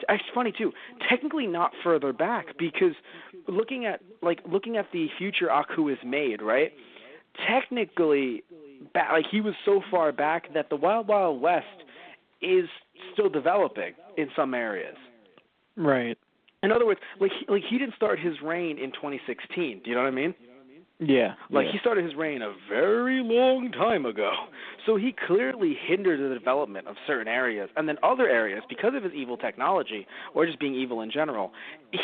It's funny too. Technically, not further back because looking at the future Aku is made, right? Technically, he was so far back that the Wild Wild West is still developing in some areas. Right. In other words, he didn't start his reign in 2016. Do you know what I mean? Yeah. He started his reign a very long time ago. So he clearly hindered the development of certain areas. And then other areas, because of his evil technology, or just being evil in general,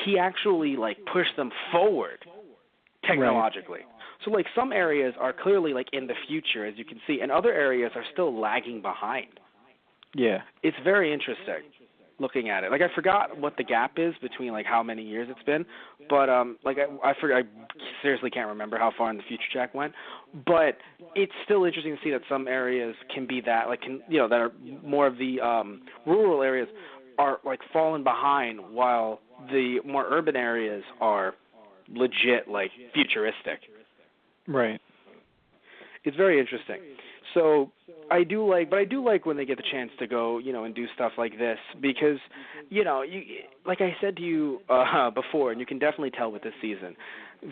he actually, pushed them forward technologically. Right. So, some areas are clearly, in the future, as you can see, and other areas are still lagging behind. Yeah. It's very interesting looking at it. I forgot what the gap is between, how many years it's been, but, I seriously can't remember how far in the future Jack went, but it's still interesting to see that some areas can be that, that are more of the rural areas are, falling behind, while the more urban areas are legit, futuristic. Right. It's very interesting. So I do like when they get the chance to go, and do stuff like this because, like I said to you before, and you can definitely tell with this season,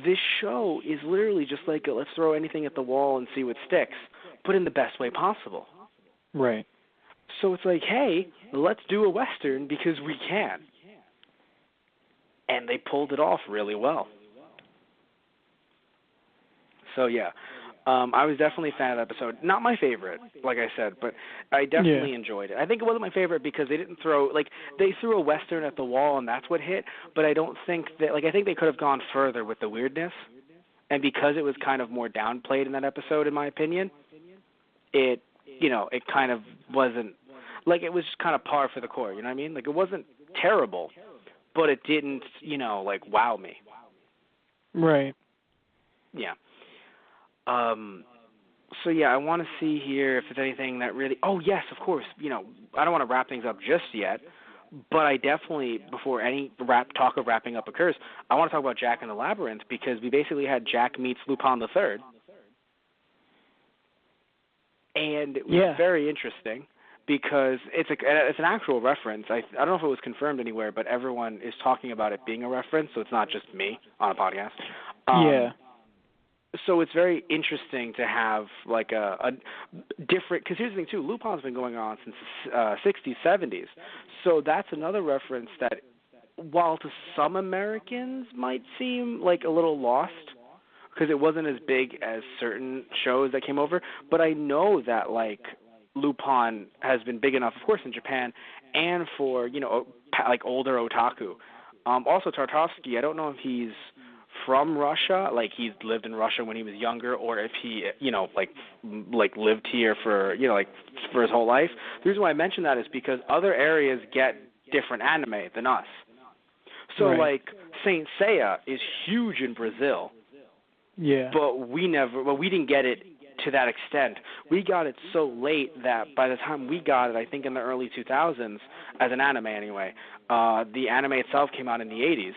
this show is literally just like let's throw anything at the wall and see what sticks, but in the best way possible. Right. So it's like, hey, let's do a Western because we can. And they pulled it off really well. So, yeah. I was definitely a fan of the episode. Not my favorite, like I said, but I definitely enjoyed it. I think it wasn't my favorite because they didn't they threw a Western at the wall and that's what hit, but I don't think that, I think they could have gone further with the weirdness. And because it was kind of more downplayed in that episode, in my opinion, it kind of wasn't, it was just kind of par for the course, you know what I mean? It wasn't terrible, but it didn't, wow me. Right. Yeah. So yeah, I want to see here if there's anything that really. Oh yes, of course. I don't want to wrap things up just yet, but I definitely, before any talk of wrapping up occurs, I want to talk about Jack and the Labyrinth because we basically had Jack meets Lupin III, and it was very interesting because it's an actual reference. I don't know if it was confirmed anywhere, but everyone is talking about it being a reference, so it's not just me on a podcast. So it's very interesting to have a different, because here's the thing too, Lupin's been going on since the 60s, 70s. So that's another reference that, while to some Americans might seem like a little lost, because it wasn't as big as certain shows that came over, but I know that Lupin has been big enough, of course, in Japan, and for, older otaku. Also Tarkovsky, I don't know if he's from Russia, he's lived in Russia when he was younger, or if he, lived here for, for his whole life. The reason why I mention that is because other areas get different anime than us. So, Saint Seiya is huge in Brazil. Yeah. But we didn't get it to that extent. We got it so late that by the time we got it, I think in the early 2000s, as an anime anyway, the anime itself came out in the 80s.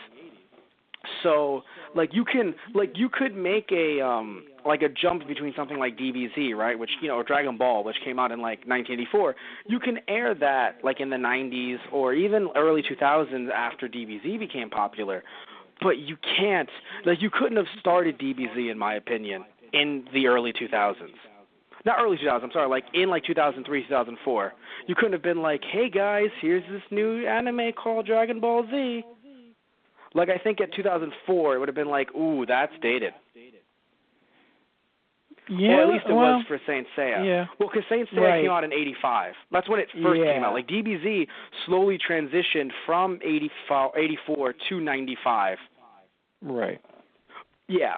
So, you could make a jump between something like DBZ, right, which, or Dragon Ball, which came out in, 1984. You can air that, in the 90s or even early 2000s after DBZ became popular. But you can't, you couldn't have started DBZ, in my opinion, in the early 2000s. Not early 2000s, I'm sorry, in 2003, 2004. You couldn't have been hey guys, here's this new anime called Dragon Ball Z. I think at 2004, it would have been ooh, that's dated. Yeah, or at least it was for Saint Seiya. Yeah. Well, because Saint Seiya came out in 85. That's when it first came out. DBZ slowly transitioned from 84 to 95. Right. Yeah.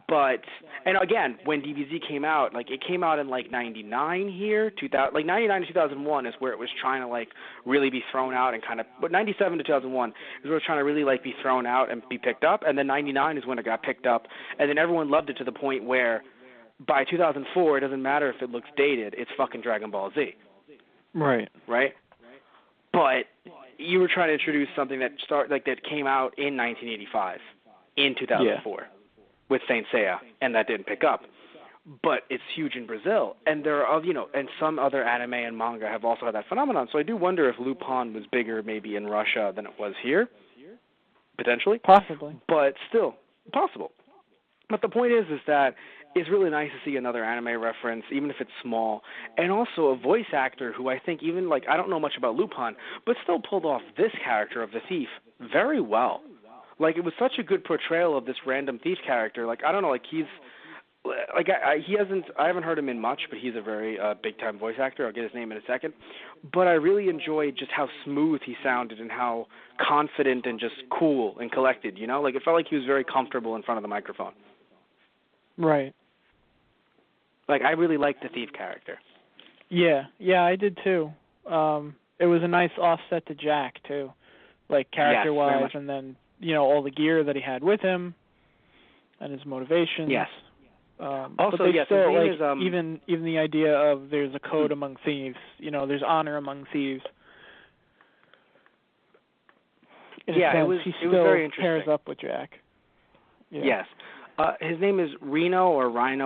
But, and again, when DBZ came out, it came out in 99 here, 99 to 2001 is where it was trying to really be thrown out and kind of, but 97 to 2001 is where it was trying to really be thrown out and be picked up, and then 99 is when it got picked up, and then everyone loved it to the point where by 2004 it doesn't matter if it looks dated, it's fucking Dragon Ball Z. Right. Right? But you were trying to introduce something that that came out in 1985, in 2004. Yeah. With Saint Seiya, and that didn't pick up. But it's huge in Brazil, and there are, and some other anime and manga have also had that phenomenon. So I do wonder if Lupin was bigger maybe in Russia than it was here, potentially. Possibly. But still, possible. But the point is that it's really nice to see another anime reference, even if it's small, and also a voice actor who I think even, I don't know much about Lupin, but still pulled off this character of the thief very well. It was such a good portrayal of this random thief character. I don't know, he's, I haven't heard him in much, but he's a very big-time voice actor. I'll get his name in a second. But I really enjoyed just how smooth he sounded and how confident and just cool and collected, it felt like he was very comfortable in front of the microphone. Right. I really liked the thief character. Yeah, I did too. It was a nice offset to Jack, too, character-wise, and then all the gear that he had with him and his motivations. Yes. Also, but yes, still, is, even the idea of there's a code among thieves, there's honor among thieves. In a sense, it was he very interesting. pairs up with Jack. Yeah. Yes. His name is Rhino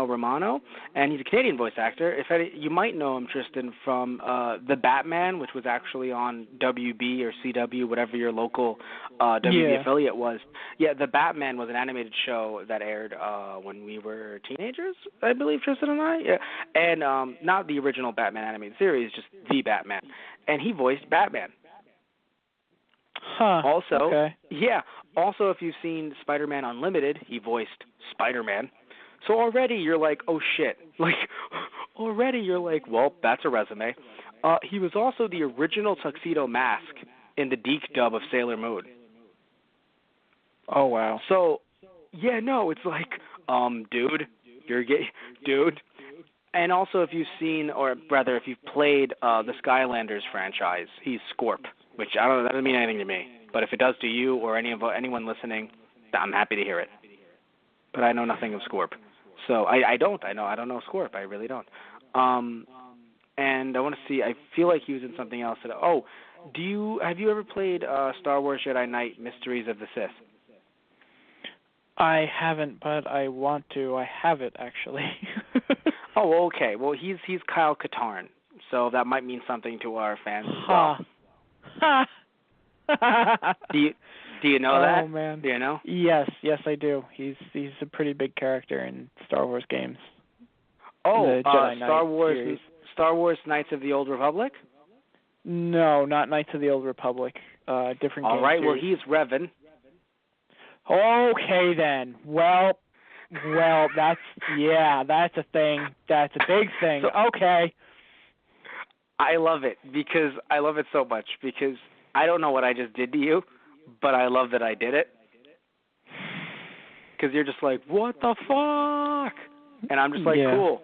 Romano, and he's a Canadian voice actor. You might know him, Tristan, from The Batman, which was actually on WB or CW, whatever your local WB affiliate was. Yeah, The Batman was an animated show that aired when we were teenagers, I believe, Tristan and I. Yeah. And not the original Batman animated series, just The Batman. And he voiced Batman. Huh. Also, okay. Yeah. Also, if you've seen Spider-Man Unlimited, he voiced Spider-Man. So already you're like, oh shit. Like, already you're like, well, that's a resume. He was also the original Tuxedo Mask in the Deke dub of Sailor Moon. Oh wow. So, yeah, no, it's like, dude, you're gay, dude. And also, if you've seen, or rather, if you've played the Skylanders franchise, he's Scorp. Which that doesn't mean anything to me. But if it does to you or anyone listening, I'm happy to hear it. But I know nothing of Scorp. So I don't know Scorp. I really don't. And I want to see. I feel like he was in something else. Have you ever played Star Wars Jedi Knight: Mysteries of the Sith? I haven't, but I want to. I have it actually. Oh, okay. Well, he's Kyle Katarn, so that might mean something to our fans as well. Do you know that? Oh man. Do you know? Yes, I do. He's a pretty big character in Star Wars games. Oh, Star Wars Knights of the Old Republic? No, not Knights of the Old Republic. Different game. All right, series. well he's Revan. Okay then. Well, that's a thing. That's a big thing. So, okay. I love it so much because I don't know what I just did to you, but I love that I did it. Because you're just like, what the fuck? And I'm just like, cool.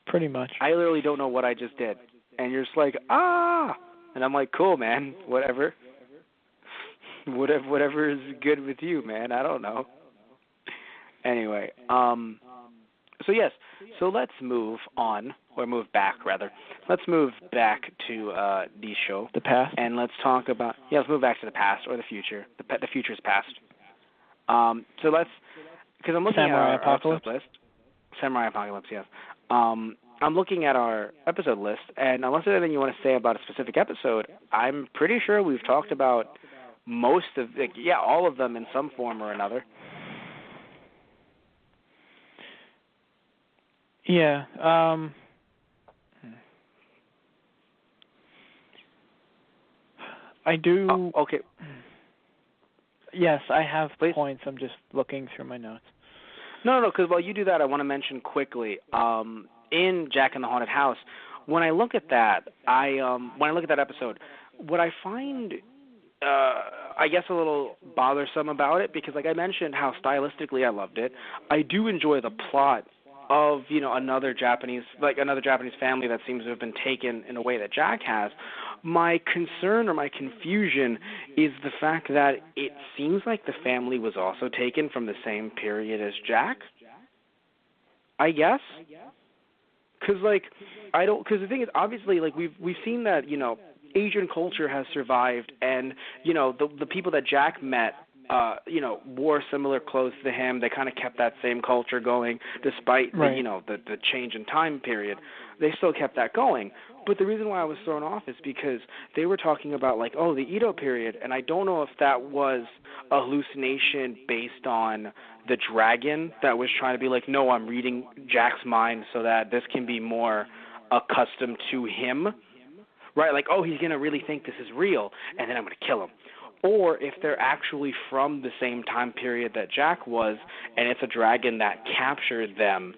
Pretty much. I literally don't know what I just did. And you're just like, ah! And I'm like, cool, man. Whatever. Whatever is good with you, man. I don't know. Anyway, so yes. So let's move on, or move back, rather. Let's move back to the show. The past? And let's talk about, let's move back to the past, or the future. The future's past. So let's, because I'm looking at our episode list. Samurai Apocalypse, yes. I'm looking at our episode list, and unless there's anything you want to say about a specific episode, I'm pretty sure we've talked about most of, all of them in some form or another. Yeah. I do. Oh, okay. Yes, I have Please. points. I'm just looking through my notes. No, because while you do that, I want to mention quickly, in Jack in the Haunted House, when I look at that, when I look at that episode, what I find, I guess, a little bothersome about it, because like I mentioned how stylistically I loved it, I do enjoy the plot of, another Japanese family that seems to have been taken in a way that Jack has. My concern or my confusion is the fact that it seems like the family was also taken from the same period as Jack, I guess. Because the thing is, obviously, like, we've seen that, Asian culture has survived, and, the people that Jack met, wore similar clothes to him. They kind of kept that same culture going, despite the change in time period. They still kept that going. But the reason why I was thrown off is because they were talking about the Edo period, and I don't know if that was a hallucination based on the dragon that was trying to be like, no, I'm reading Jack's mind so that this can be more accustomed to him, right? Like, he's gonna really think this is real, and then I'm gonna kill him. Or if they're actually from the same time period that Jack was, and it's a dragon that captured them,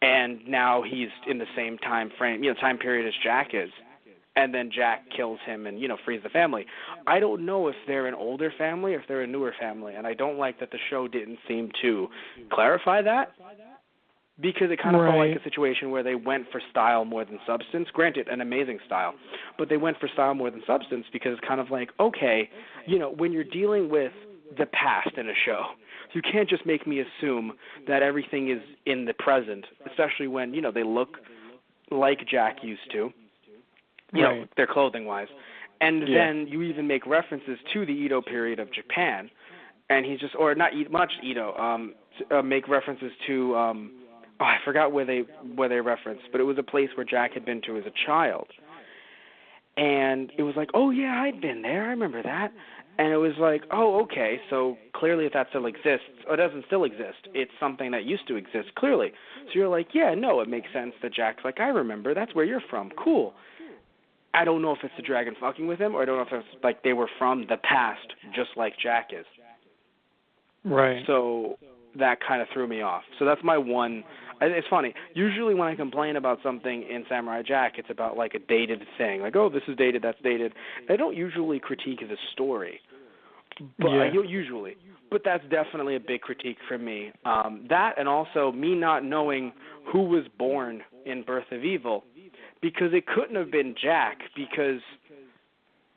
and now he's in the same time period as Jack is, and then Jack kills him and, frees the family. I don't know if they're an older family or if they're a newer family, and I don't like that the show didn't seem to clarify that, because it kind of felt like a situation where they went for style more than substance. Granted, an amazing style, but they went for style more than substance because it's kind of like, okay, when you're dealing with the past in a show, you can't just make me assume that everything is in the present, especially when, they look like Jack used to, their clothing-wise. And then you even make references to the Edo period of Japan, and he's just, or not just Edo, make references to, I forgot where they referenced, but it was a place where Jack had been to as a child. And it was like, oh, yeah, I'd been there. I remember that. And it was like, oh, okay, so clearly if that still exists, or doesn't still exist, it's something that used to exist, clearly. So you're like, yeah, no, it makes sense that Jack's like, I remember, that's where you're from, cool. I don't know if it's the dragon fucking with him, or I don't know if it's like they were from the past, just like Jack is. Right. So that kind of threw me off. So that's my one. It's funny. Usually when I complain about something in Samurai Jack, it's about like a dated thing. Like, oh, this is dated, that's dated. I don't usually critique the story. But usually. But that's definitely a big critique for me. That and also me not knowing who was born in Birth of Evil. Because it couldn't have been Jack, because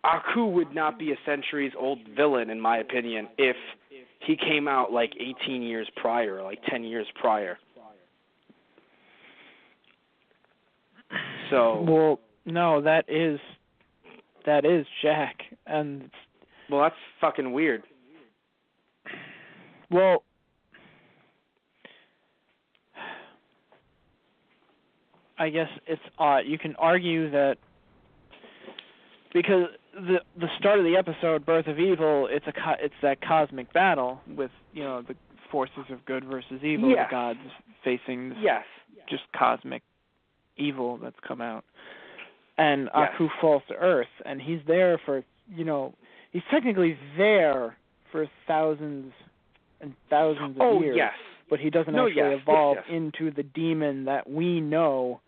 Aku would not be a centuries-old villain, in my opinion, if he came out like 18 years prior, like 10 years prior. So. Well, no, that is Jack, and. Well, that's fucking weird. Well, I guess it's odd. You can argue that because the start of the episode, Birth of Evil, it's that cosmic battle with the forces of good versus evil, yes. the gods facing just cosmic evil that's come out, and Aku falls to Earth, and he's there for he's technically there for thousands and thousands of years. Yes. But he doesn't actually evolve into the demon that we know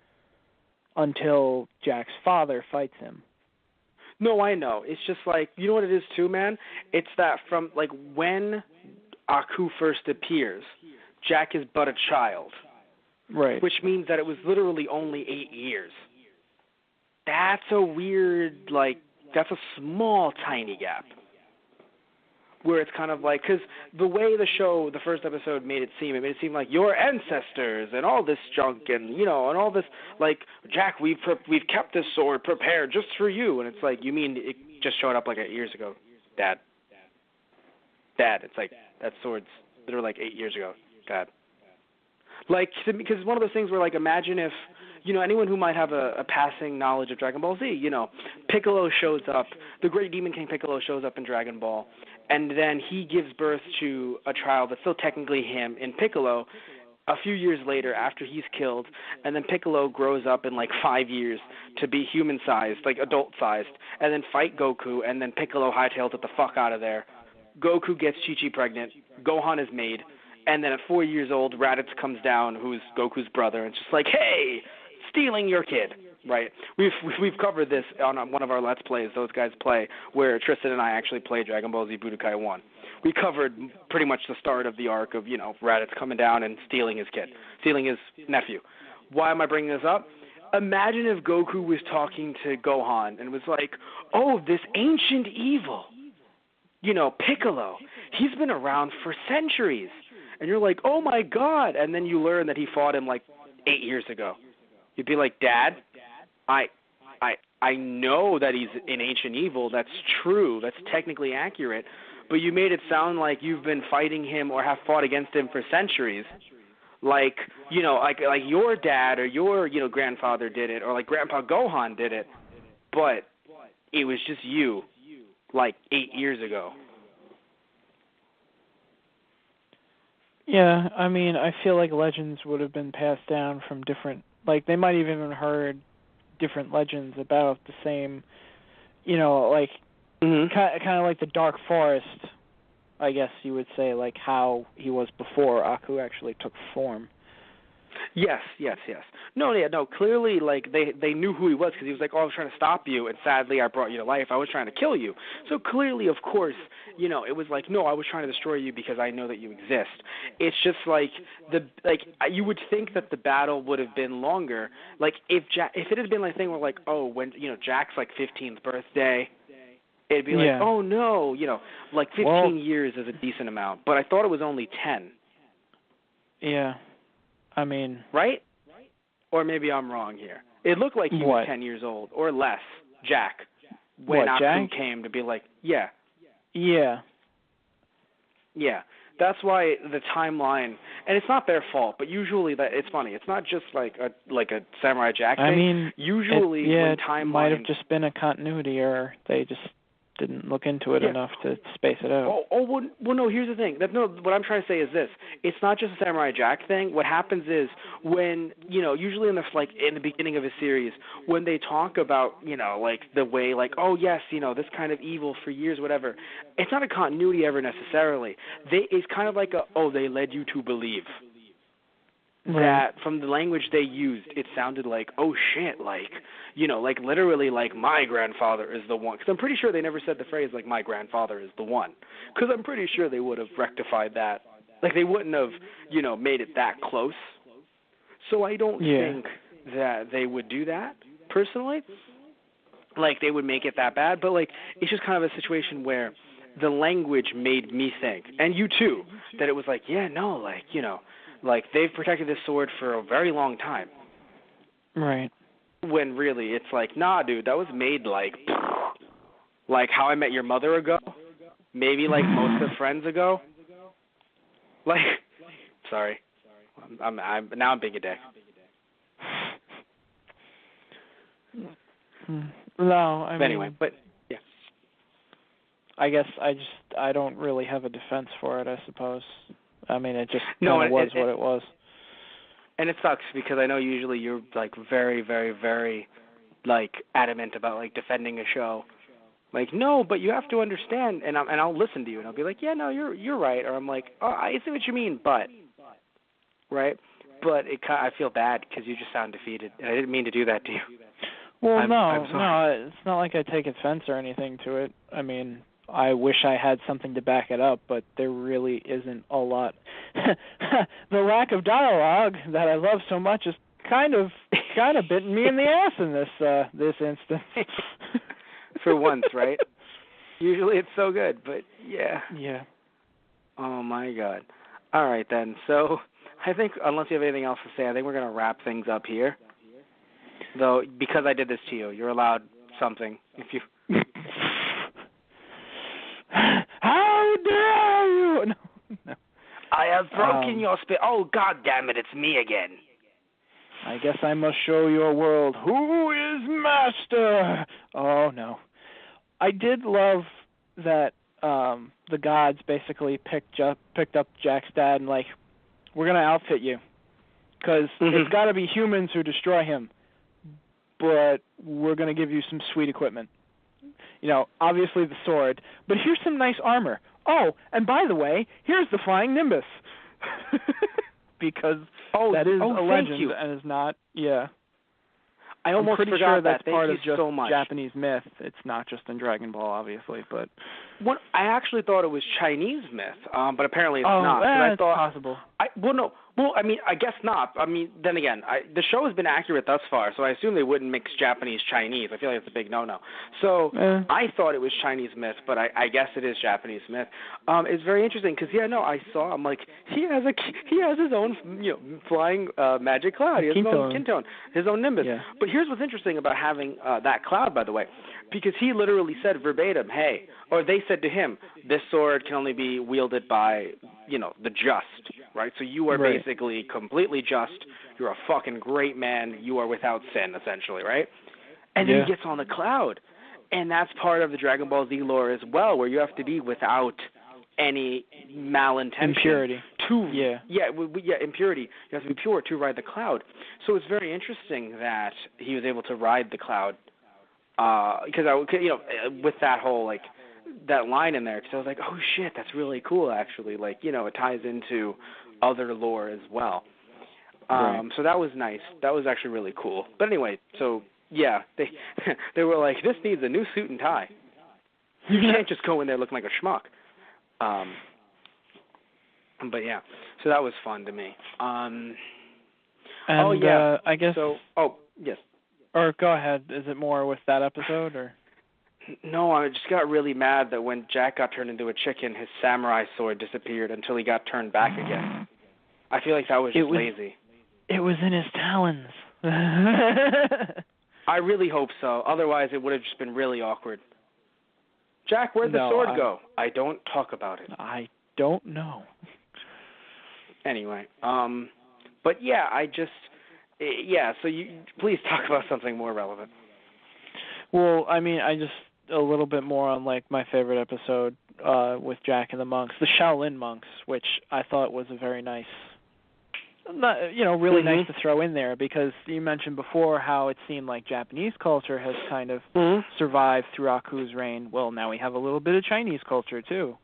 until Jack's father fights him. No, I know. It's just like, you know what it is too, man? It's that from, like, when Aku first appears, Jack is but a child. Right. Which means that it was literally only 8 years. That's a weird, like, that's a small, tiny gap. Where it's kind of like, because the way the show, the first episode made it seem like your ancestors and all this junk and, and all this, like, Jack, we've kept this sword prepared just for you. And it's like, you mean it just showed up like 8 years ago? Dad, it's like, that sword's literally like 8 years ago. Dad. Like, because it's one of those things where, like, imagine if, anyone who might have a passing knowledge of Dragon Ball Z, Piccolo shows up, the Great Demon King Piccolo shows up in Dragon Ball, and then he gives birth to a child that's still technically him in Piccolo a few years later after he's killed, and then Piccolo grows up in like 5 years to be human-sized, like adult-sized, and then fight Goku, and then Piccolo hightails it the fuck out of there. Goku gets Chi-Chi pregnant, Gohan is made, and then at 4 years old, Raditz comes down, who's Goku's brother, and it's just like, hey, stealing your kid. Right. We've covered this on one of our Let's Plays, Those Guys Play, where Tristan and I actually played Dragon Ball Z Budokai 1. We covered pretty much the start of the arc of, Raditz coming down and stealing his nephew. Why am I bringing this up? Imagine if Goku was talking to Gohan and was like, oh, this ancient evil, Piccolo, he's been around for centuries. And you're like, oh, my God. And then you learn that he fought him like 8 years ago. You'd be like, Dad, I know that he's an ancient evil. That's true. That's technically accurate. But you made it sound like you've been fighting him or have fought against him for centuries. Like, like your dad or your, grandfather did it, or like Grandpa Gohan did it. But it was just you, like 8 years ago. Yeah, I mean, I feel like legends would have been passed down from different, like they might have even heard different legends about the same, like kind of like the Dark Forest, I guess you would say, like how he was before Aku actually took form. Yes. No, clearly, like, they knew who he was because he was like, oh, I was trying to stop you, and sadly I brought you to life. I was trying to kill you. So clearly, of course, it was like, no, I was trying to destroy you because I know that you exist. It's just like, you would think that the battle would have been longer. Like, if it had been like a thing where, like, oh, when, Jack's, like, 15th birthday, it'd be like, oh, no, like 15 years is a decent amount. But I thought it was only 10. Yeah. I mean... Right? Or maybe I'm wrong here. It looked like he was 10 years old, or less, Jack, when Aku came to be like, yeah. Yeah. Yeah. That's why the timeline, and it's not their fault, but usually that it's funny. It's not just like a Samurai Jack thing. I mean, usually when timeline it might have just been a continuity error. They just didn't look into it enough to space it out. Well, no, here's the thing. What I'm trying to say is this. It's not just a Samurai Jack thing. What happens is when, usually in the beginning of a series, when they talk about, the way, oh, yes, this kind of evil for years, whatever, it's not a continuity ever necessarily. It's kind of like they led you to believe. Right. That from the language they used, it sounded like, oh shit, literally my grandfather is the one. Because I'm pretty sure they never said the phrase my grandfather is the one. Because I'm pretty sure they would have rectified that. They wouldn't have, made it that close. So I don't think that they would do that, personally. They would make it that bad. But, it's just kind of a situation where the language made me think, and you too, that it was they've protected this sword for a very long time. Right. When really it's nah, dude, that was made How I Met Your Mother ago, maybe most of Friends ago. Sorry, I'm now I'm being a dick. No, I mean. Anyway, but yeah. I guess I don't really have a defense for it. I suppose. I mean, it just was what it was. And it sucks because I know usually you're very, very, very adamant about defending a show. No, but you have to understand, and I'll listen to you and I'll be yeah, no, you're right, or I'm oh, I see what you mean, but right, but I feel bad because you just sound defeated, and I didn't mean to do that to you. Well, I'm sorry. no, it's not like I take offense or anything to it. I mean, I wish I had something to back it up, but there really isn't a lot. The lack of dialogue that I love so much is kind of bitten me in the ass in this instance. For once, right? Usually it's so good, but yeah. Yeah. Oh my God. All right then. So I think unless you have anything else to say, I think we're gonna wrap things up here. Though because I did this to you, you're allowed something if you. How dare you! No. I have broken your spirit. Oh, God damn it, it's me again. I guess I must show your world who is master. Oh, no. I did love that the gods basically picked up Jack's dad and, we're going to outfit you. Because it's got to be humans who destroy him. But we're going to give you some sweet equipment. Obviously the sword, but here's some nice armor. Oh, and by the way, here's the flying Nimbus. Because that is a legend and is not, I almost I'm pretty forgot sure that's that. part of Thank just so much. Japanese myth. It's not just in Dragon Ball, obviously, but... I actually thought it was Chinese myth, but apparently it's not. Oh, I thought, possible. I mean, I guess not. I mean, then again, the show has been accurate thus far, so I assume they wouldn't mix Japanese-Chinese. I feel like it's a big no-no. So I thought it was Chinese myth, but I guess it is Japanese myth. It's very interesting because, I saw, I'm he has his own, flying magic cloud. He has his own Kinton, his own Nimbus. Yeah. But here's what's interesting about having that cloud, by the way, because he literally said verbatim, or they said to him, this sword can only be wielded by, the just, right? So you are basically completely just. You're a fucking great man. You are without sin, essentially, right? And then he gets on the cloud. And that's part of the Dragon Ball Z lore as well, where you have to be without any malintention. Impurity. Impurity. You have to be pure to ride the cloud. So it's very interesting that he was able to ride the cloud because with that whole that line in there, because I was oh shit, that's really cool actually. It ties into other lore as well. So that was nice. That was actually really cool. But anyway, so yeah, they were this needs a new suit and tie. You can't just go in there looking like a schmuck. But yeah, so that was fun to me. I guess. So yes. Or go ahead. Is it more with that episode or? No, I just got really mad that when Jack got turned into a chicken, his samurai sword disappeared until he got turned back again. I feel like that was lazy. It was in his talons. I really hope so. Otherwise, it would have just been really awkward. Jack, where'd the sword go? I don't talk about it. I don't know. Anyway, but yeah, so you please talk about something more relevant. Well, I mean, I just a little bit more on like my favorite episode with Jack and the monks, the Shaolin monks, which I thought was a very nice, really nice to throw in there, because you mentioned before how it seemed like Japanese culture has kind of survived through Aku's reign. Well, now we have a little bit of Chinese culture too.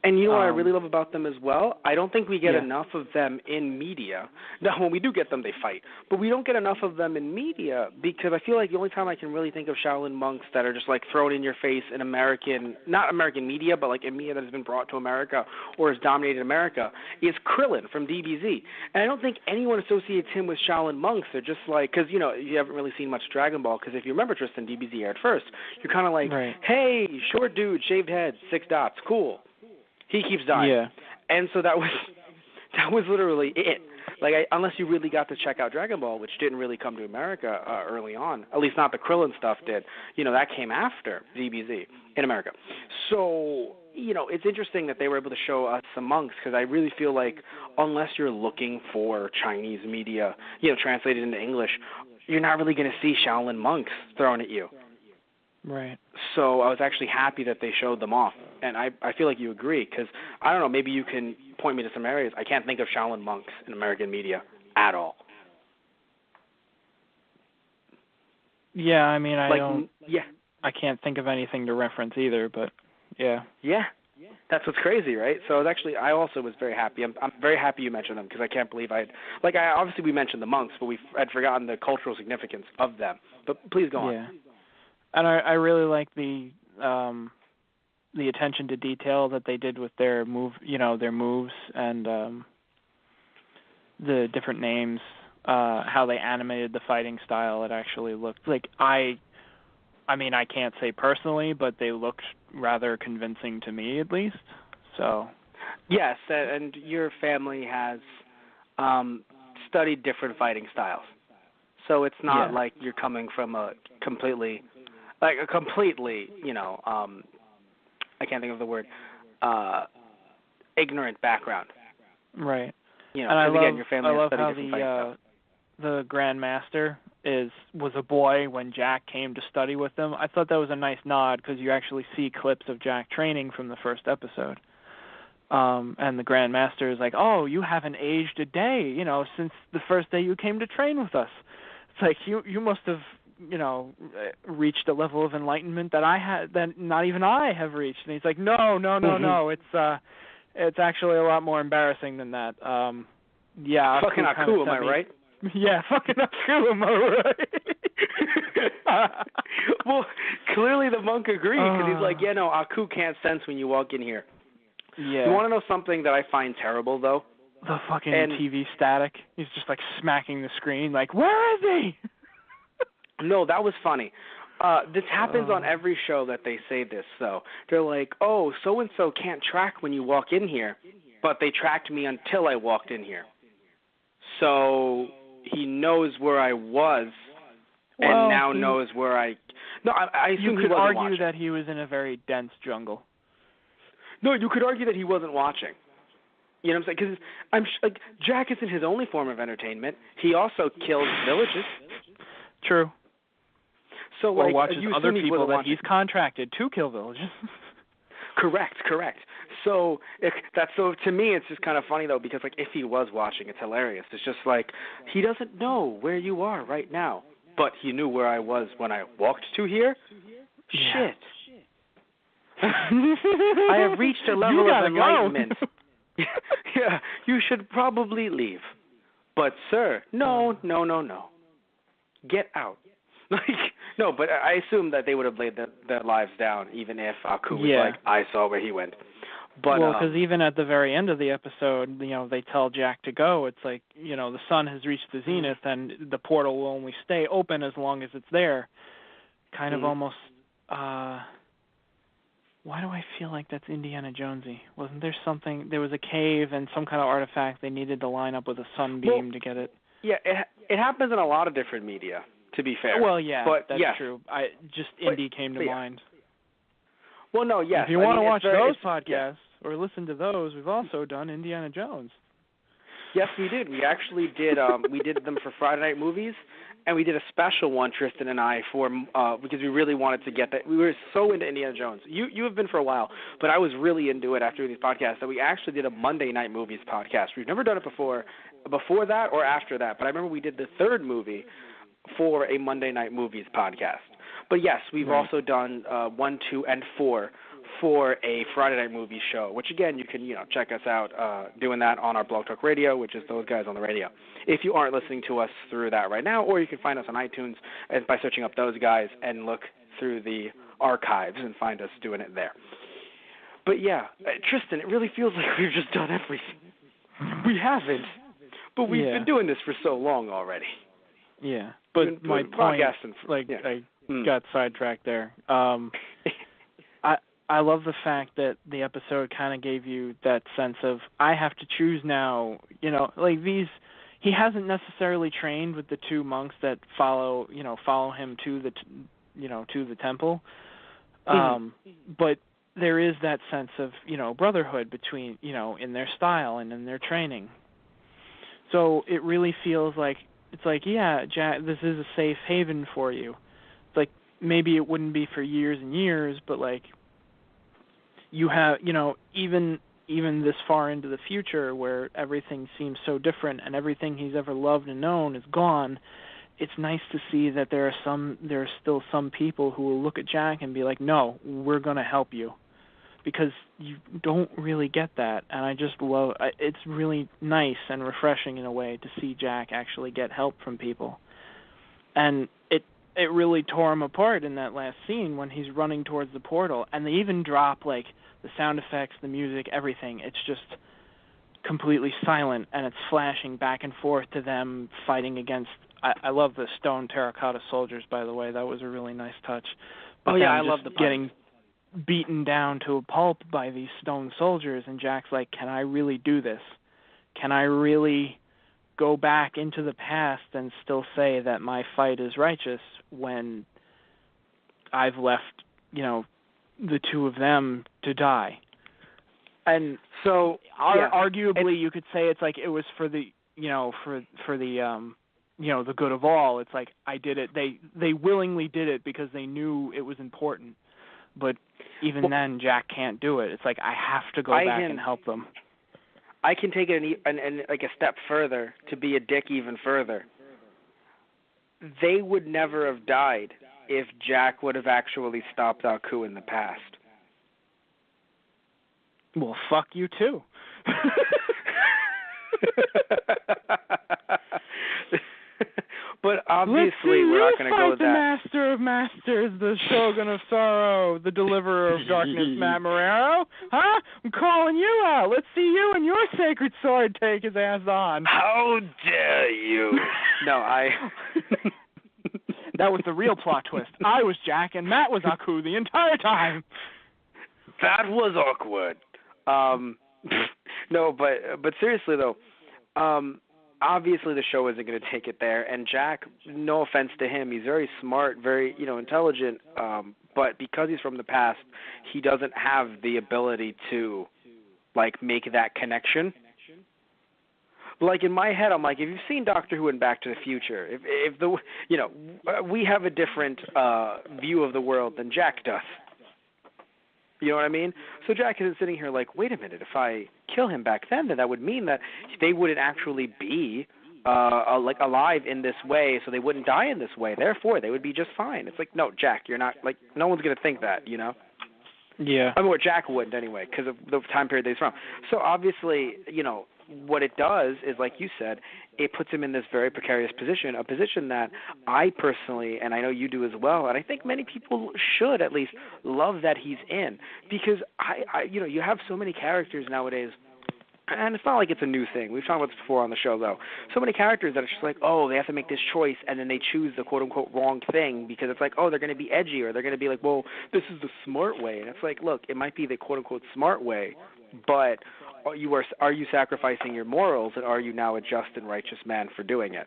And you know what I really love about them as well? I don't think we get enough of them in media. Now, when we do get them, they fight. But we don't get enough of them in media, because I feel like the only time I can really think of Shaolin monks that are just like thrown in your face in not American media, but like in media that has been brought to America or has dominated America, is Krillin from DBZ. And I don't think anyone associates him with Shaolin monks. They're just like, because, you haven't really seen much Dragon Ball, because if you remember, Tristan, DBZ aired first. You're kind of like, hey, short dude, shaved head, 6 dots, cool. He keeps dying. Yeah. And so that was literally it. Like, unless you really got to check out Dragon Ball, which didn't really come to America early on, at least not the Krillin stuff did. That came after DBZ in America. So, it's interesting that they were able to show us some monks, because I really feel like unless you're looking for Chinese media, translated into English, you're not really going to see Shaolin monks thrown at you. Right. So I was actually happy that they showed them off, and I feel like you agree, because, I don't know, maybe you can point me to some areas. I can't think of Shaolin monks in American media at all. Yeah, I mean, I can't think of anything to reference either, but yeah. Yeah. That's what's crazy, right? So I also was very happy. I'm very happy you mentioned them, because I can't believe obviously we mentioned the monks, but we had forgotten the cultural significance of them. But please go on. Yeah. And I really like the attention to detail that they did with their their moves and the different names, how they animated the fighting style. It actually looked like I mean, I can't say personally, but they looked rather convincing to me, at least. So. Yes, and your family has studied different fighting styles, so it's not like you're coming from a completely, I can't think of the word, ignorant background. Right. And I love, again, your family has studied how different fighting styles. The Grand Master was a boy when Jack came to study with them. I thought that was a nice nod, because you actually see clips of Jack training from the first episode. And the Grand Master is like, oh, you haven't aged a day, since the first day you came to train with us. It's like, you must have, reached a level of enlightenment that not even I have reached. And he's like, no, it's actually a lot more embarrassing than that. Fucking Aku, am I right? Yeah, fucking Aku, am I right? Well, clearly the monk agreed, because he's like, Aku can't sense when you walk in here. Yeah. You want to know something that I find terrible, though? The fucking TV static. He's just like smacking the screen, like, where is he? No, that was funny. This happens on every show that they say this, though. They're like, oh, so-and-so can't track when you walk in here, but they tracked me until I walked in here. So he knows where I was and now knows where I... No, I assume he wasn't watching. You could argue that he was in a very dense jungle. No, you could argue that he wasn't watching. You know what I'm saying? Because Jack isn't his only form of entertainment. He also kills villages. True. So, or watches other people that he's contracted to kill villages. Correct. So to me, it's just kind of funny, though, because if he was watching, it's hilarious. It's just like, he doesn't know where you are right now, but he knew where I was when I walked to here? Yeah. Shit. I have reached a level of enlightenment. Yeah, you should probably leave. But, sir, no. Get out. No, but I assume that they would have laid their lives down, even if Aku was like, I saw where he went. But, because even at the very end of the episode, they tell Jack to go. It's like, the sun has reached the zenith, and the portal will only stay open as long as it's there. Kind of almost, why do I feel like that's Indiana Jonesy? Wasn't there something, there was a cave and some kind of artifact they needed to line up with a sunbeam to get it? Yeah, it happens in a lot of different media, to be fair. Well, yeah, but, that's true. Indy came to mind. Well, no, yes. If you want to watch those podcasts or listened to those, we've also done Indiana Jones. Yes, we did. We actually did. We did them for Friday Night Movies, and we did a special one, Tristan and I, for because we really wanted to get that. We were so into Indiana Jones. You have been for a while, but I was really into it after these podcasts. So we actually did a Monday Night Movies podcast. We've never done it before that or after that. But I remember we did the third movie for a Monday Night Movies podcast. But yes, we've also done 1, 2, and 4 for a Friday Night Movie show, which again you can check us out doing that on our Blog Talk Radio, which is those guys on the radio. If you aren't listening to us through that right now, or you can find us on iTunes by searching up those guys and look through the archives and find us doing it there. But yeah, Tristan, it really feels like we've just done everything. We haven't, but we've been doing this for so long already. Yeah, but my point, I got sidetracked there. I love the fact that the episode kind of gave you that sense of, I have to choose now, he hasn't necessarily trained with the two monks that follow him to the temple. But there is that sense of, brotherhood between, in their style and in their training. So it really feels like, Jack, this is a safe haven for you. It's like, maybe it wouldn't be for years and years, but you have, even this far into the future where everything seems so different and everything he's ever loved and known is gone, it's nice to see that there are still some people who will look at Jack and be like, no, we're going to help you. Because you don't really get that. And I just love, it's really nice and refreshing in a way to see Jack actually get help from people. And it really tore him apart in that last scene when he's running towards the portal. And they even drop, the sound effects, the music, everything. It's just completely silent, and it's flashing back and forth to them fighting against... I love the stone terracotta soldiers, by the way. That was a really nice touch. But I love the getting beaten down to a pulp by these stone soldiers, and Jack's like, can I really do this? Can I really go back into the past and still say that my fight is righteous when I've left, the two of them to die? And so arguably you could say it's like it was for the, for the, the good of all. It's like, I did it. They willingly did it because they knew it was important. But even then, Jack can't do it. It's like, I have to go back and help them. I can take it a step further, to be a dick even further. They would never have died if Jack would have actually stopped Aku in the past. Well, fuck you too. But obviously, we're not going to go with that. The Master of Masters, the Shogun of Sorrow, the Deliverer of Darkness, Matt Marrero. Huh? I'm calling you out. Let's see you and your sacred sword take his ass on. How dare you? That was the real plot twist. I was Jack and Matt was Aku the entire time. That was awkward. No, but seriously though, obviously the show isn't going to take it there, and Jack, no offense to him, he's very smart, very intelligent, but because he's from the past, he doesn't have the ability to make that connection. In my head, I'm like, if you've seen Doctor Who and Back to the Future, if the we have a different view of the world than Jack does. You know what I mean? So Jack isn't sitting here like, wait a minute, if I kill him back then that would mean that they wouldn't actually be alive in this way, so they wouldn't die in this way. Therefore, they would be just fine. It's like, no, Jack, you're not, no one's going to think that, Yeah. I mean, what Jack wouldn't anyway, because of the time period that he's from. So obviously, what it does is, like you said, it puts him in this very precarious position, a position that I personally, and I know you do as well, and I think many people should at least love that he's in, because you have so many characters nowadays, and it's not like it's a new thing. We've talked about this before on the show, though. So many characters that it's just like, oh, they have to make this choice, and then they choose the quote-unquote wrong thing because it's like, oh, they're going to be edgy, or they're going to be like, well, this is the smart way. And it's like, look, it might be the quote-unquote smart way, but are you sacrificing your morals, and are you now a just and righteous man for doing it?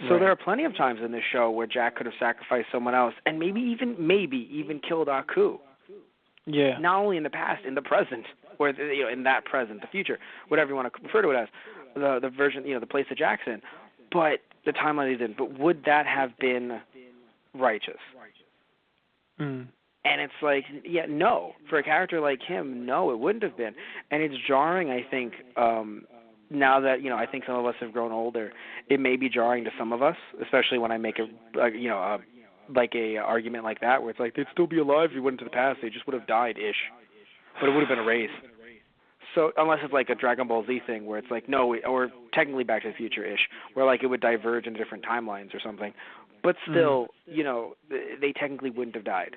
So There are plenty of times in this show where Jack could have sacrificed someone else and maybe even killed Aku. Yeah. Not only in the past, in the present. or in that present, the future, whatever you want to refer to it as, the version, the place that Jack's in. But the timeline he's in. But would that have been righteous? And it's like, no. For a character like him, no, it wouldn't have been. And it's jarring, I think, now that, I think some of us have grown older, it may be jarring to some of us, especially when I make a argument like that, where it's like, they'd still be alive if you went into the past, they just would have died-ish. But it would have been erased. So, unless it's like a Dragon Ball Z thing, where it's like, no, or technically Back to the Future-ish, where like it would diverge into different timelines or something. But still, they technically wouldn't have died.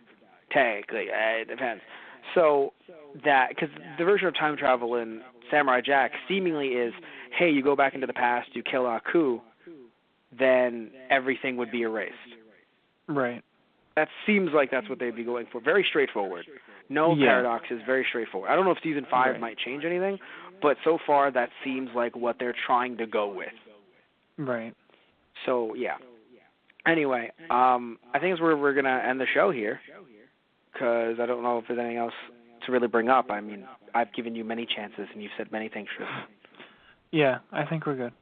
Technically, it depends. So because the version of time travel in Samurai Jack seemingly is, hey, you go back into the past, you kill Aku, then everything would be erased. Right. That seems like that's what they'd be going for. Very straightforward. No paradoxes, very straightforward. I don't know if Season 5 might change anything, but so far that seems like what they're trying to go with. Right. So, yeah. Anyway, I think it's where we're going to end the show here, because I don't know if there's anything else to really bring up. I mean, I've given you many chances, and you've said many things, Tristan. Yeah, I think we're good.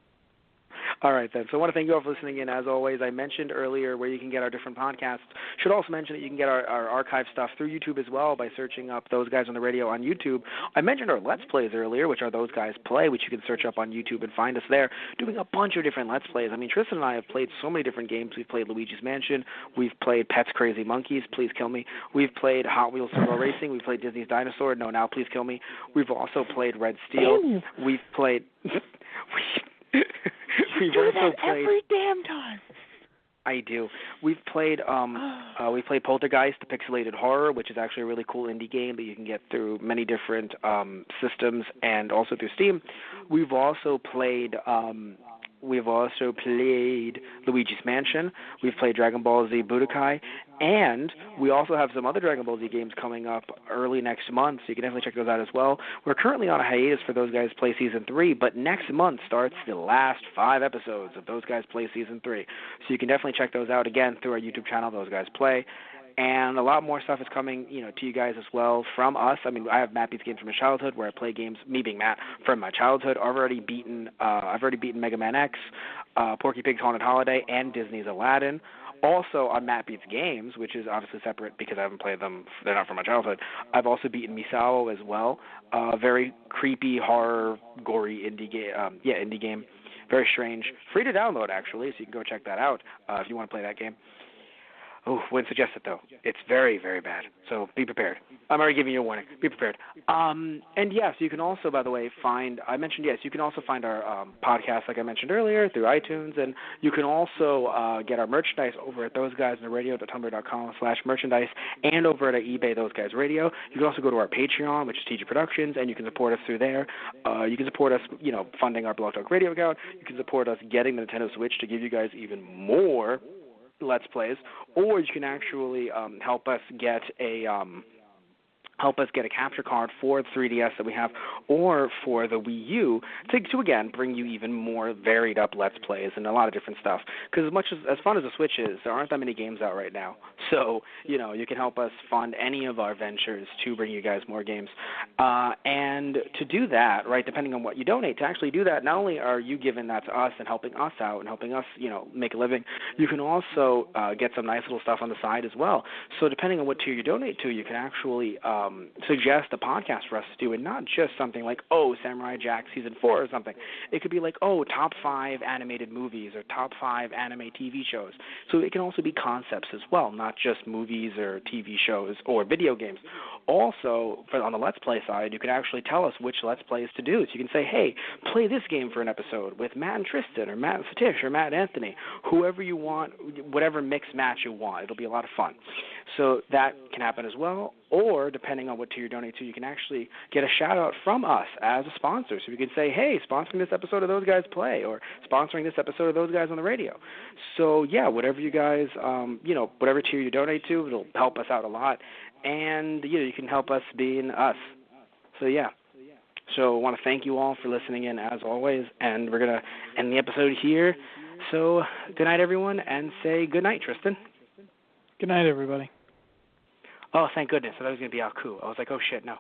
All right, then. So I want to thank you all for listening in. As always, I mentioned earlier where you can get our different podcasts. Should also mention that you can get our archive stuff through YouTube as well by searching up Those Guys on the Radio on YouTube. I mentioned our Let's Plays earlier, which are Those Guys Play, which you can search up on YouTube and find us there, doing a bunch of different Let's Plays. I mean, Tristan and I have played so many different games. We've played Luigi's Mansion. We've played Pets Crazy Monkeys, Please Kill Me. We've played Hot Wheels Turbo Racing. We've played Disney's Dinosaur, No Now, Please Kill Me. We've also played Red Steel. We've played... We've also played every damn time. I do. We've played Poltergeist, the pixelated horror, which is actually a really cool indie game that you can get through many different systems and also through Steam. We've also played Luigi's Mansion. We've played Dragon Ball Z Budokai, and we also have some other Dragon Ball Z games coming up early next month, so you can definitely check those out as well. We're currently on a hiatus for Those Guys Play Season 3, but next month starts the last 5 episodes of Those Guys Play Season 3. So you can definitely check those out again through our YouTube channel, Those Guys Play. And a lot more stuff is coming, to you guys as well from us. I mean, I have Matt Beats Games from my childhood, where I play games, me being Matt, from my childhood. I've already beaten Mega Man X, Porky Pig's Haunted Holiday, and Disney's Aladdin. Also on Matt Beats Games, which is obviously separate because I haven't played them, they're not from my childhood, I've also beaten Misao as well. Very creepy, horror, gory indie game. Very strange. Free to download, actually, so you can go check that out if you want to play that game. Oh, wouldn't suggest it, though. It's very, very bad. So be prepared. I'm already giving you a warning. Be prepared. And, yes, you can also, by the way, you can also find our podcast, like I mentioned earlier, through iTunes. And you can also get our merchandise over at thoseguysontheradio.tumblr.com/merchandise and over at eBay Those Guys Radio. You can also go to our Patreon, which is TG Productions, and you can support us through there. You can support us, funding our Blog Talk Radio account. You can support us getting the Nintendo Switch to give you guys even more Let's Plays, or you can actually help us get a capture card for the 3DS that we have, or for the Wii U, to again bring you even more varied up Let's Plays and a lot of different stuff. Because as fun as the Switch is, there aren't that many games out right now. So you can help us fund any of our ventures to bring you guys more games. And to do that, right, depending on what you donate, to actually do that, not only are you giving that to us and helping us out and helping us, make a living, you can also get some nice little stuff on the side as well. So depending on what tier you donate to, you can actually suggest a podcast for us to do, and not just something like, Samurai Jack Season 4 or something. It could be like, top 5 animated movies or top 5 anime TV shows. So it can also be concepts as well, not just movies or TV shows or video games. Also, on the Let's Play side, you can actually tell us which Let's Plays to do. So you can say, hey, play this game for an episode with Matt and Tristan, or Matt and Satish, or Matt and Anthony, whoever you want, whatever mixed match you want. It'll be a lot of fun. So that can happen as well. Or, depending on what tier you donate to, you can actually get a shout-out from us as a sponsor. So we can say, hey, sponsoring this episode of Those Guys Play, or sponsoring this episode of Those Guys on the Radio. So, yeah, whatever you guys, whatever tier you donate to, it'll help us out a lot. And, you can help us being us. So, yeah. So I want to thank you all for listening in, as always. And we're going to end the episode here. So good night, everyone, and say good night, Tristan. Good night, everybody. Oh, thank goodness. I thought it was going to be Aku. I was like, oh, shit, no.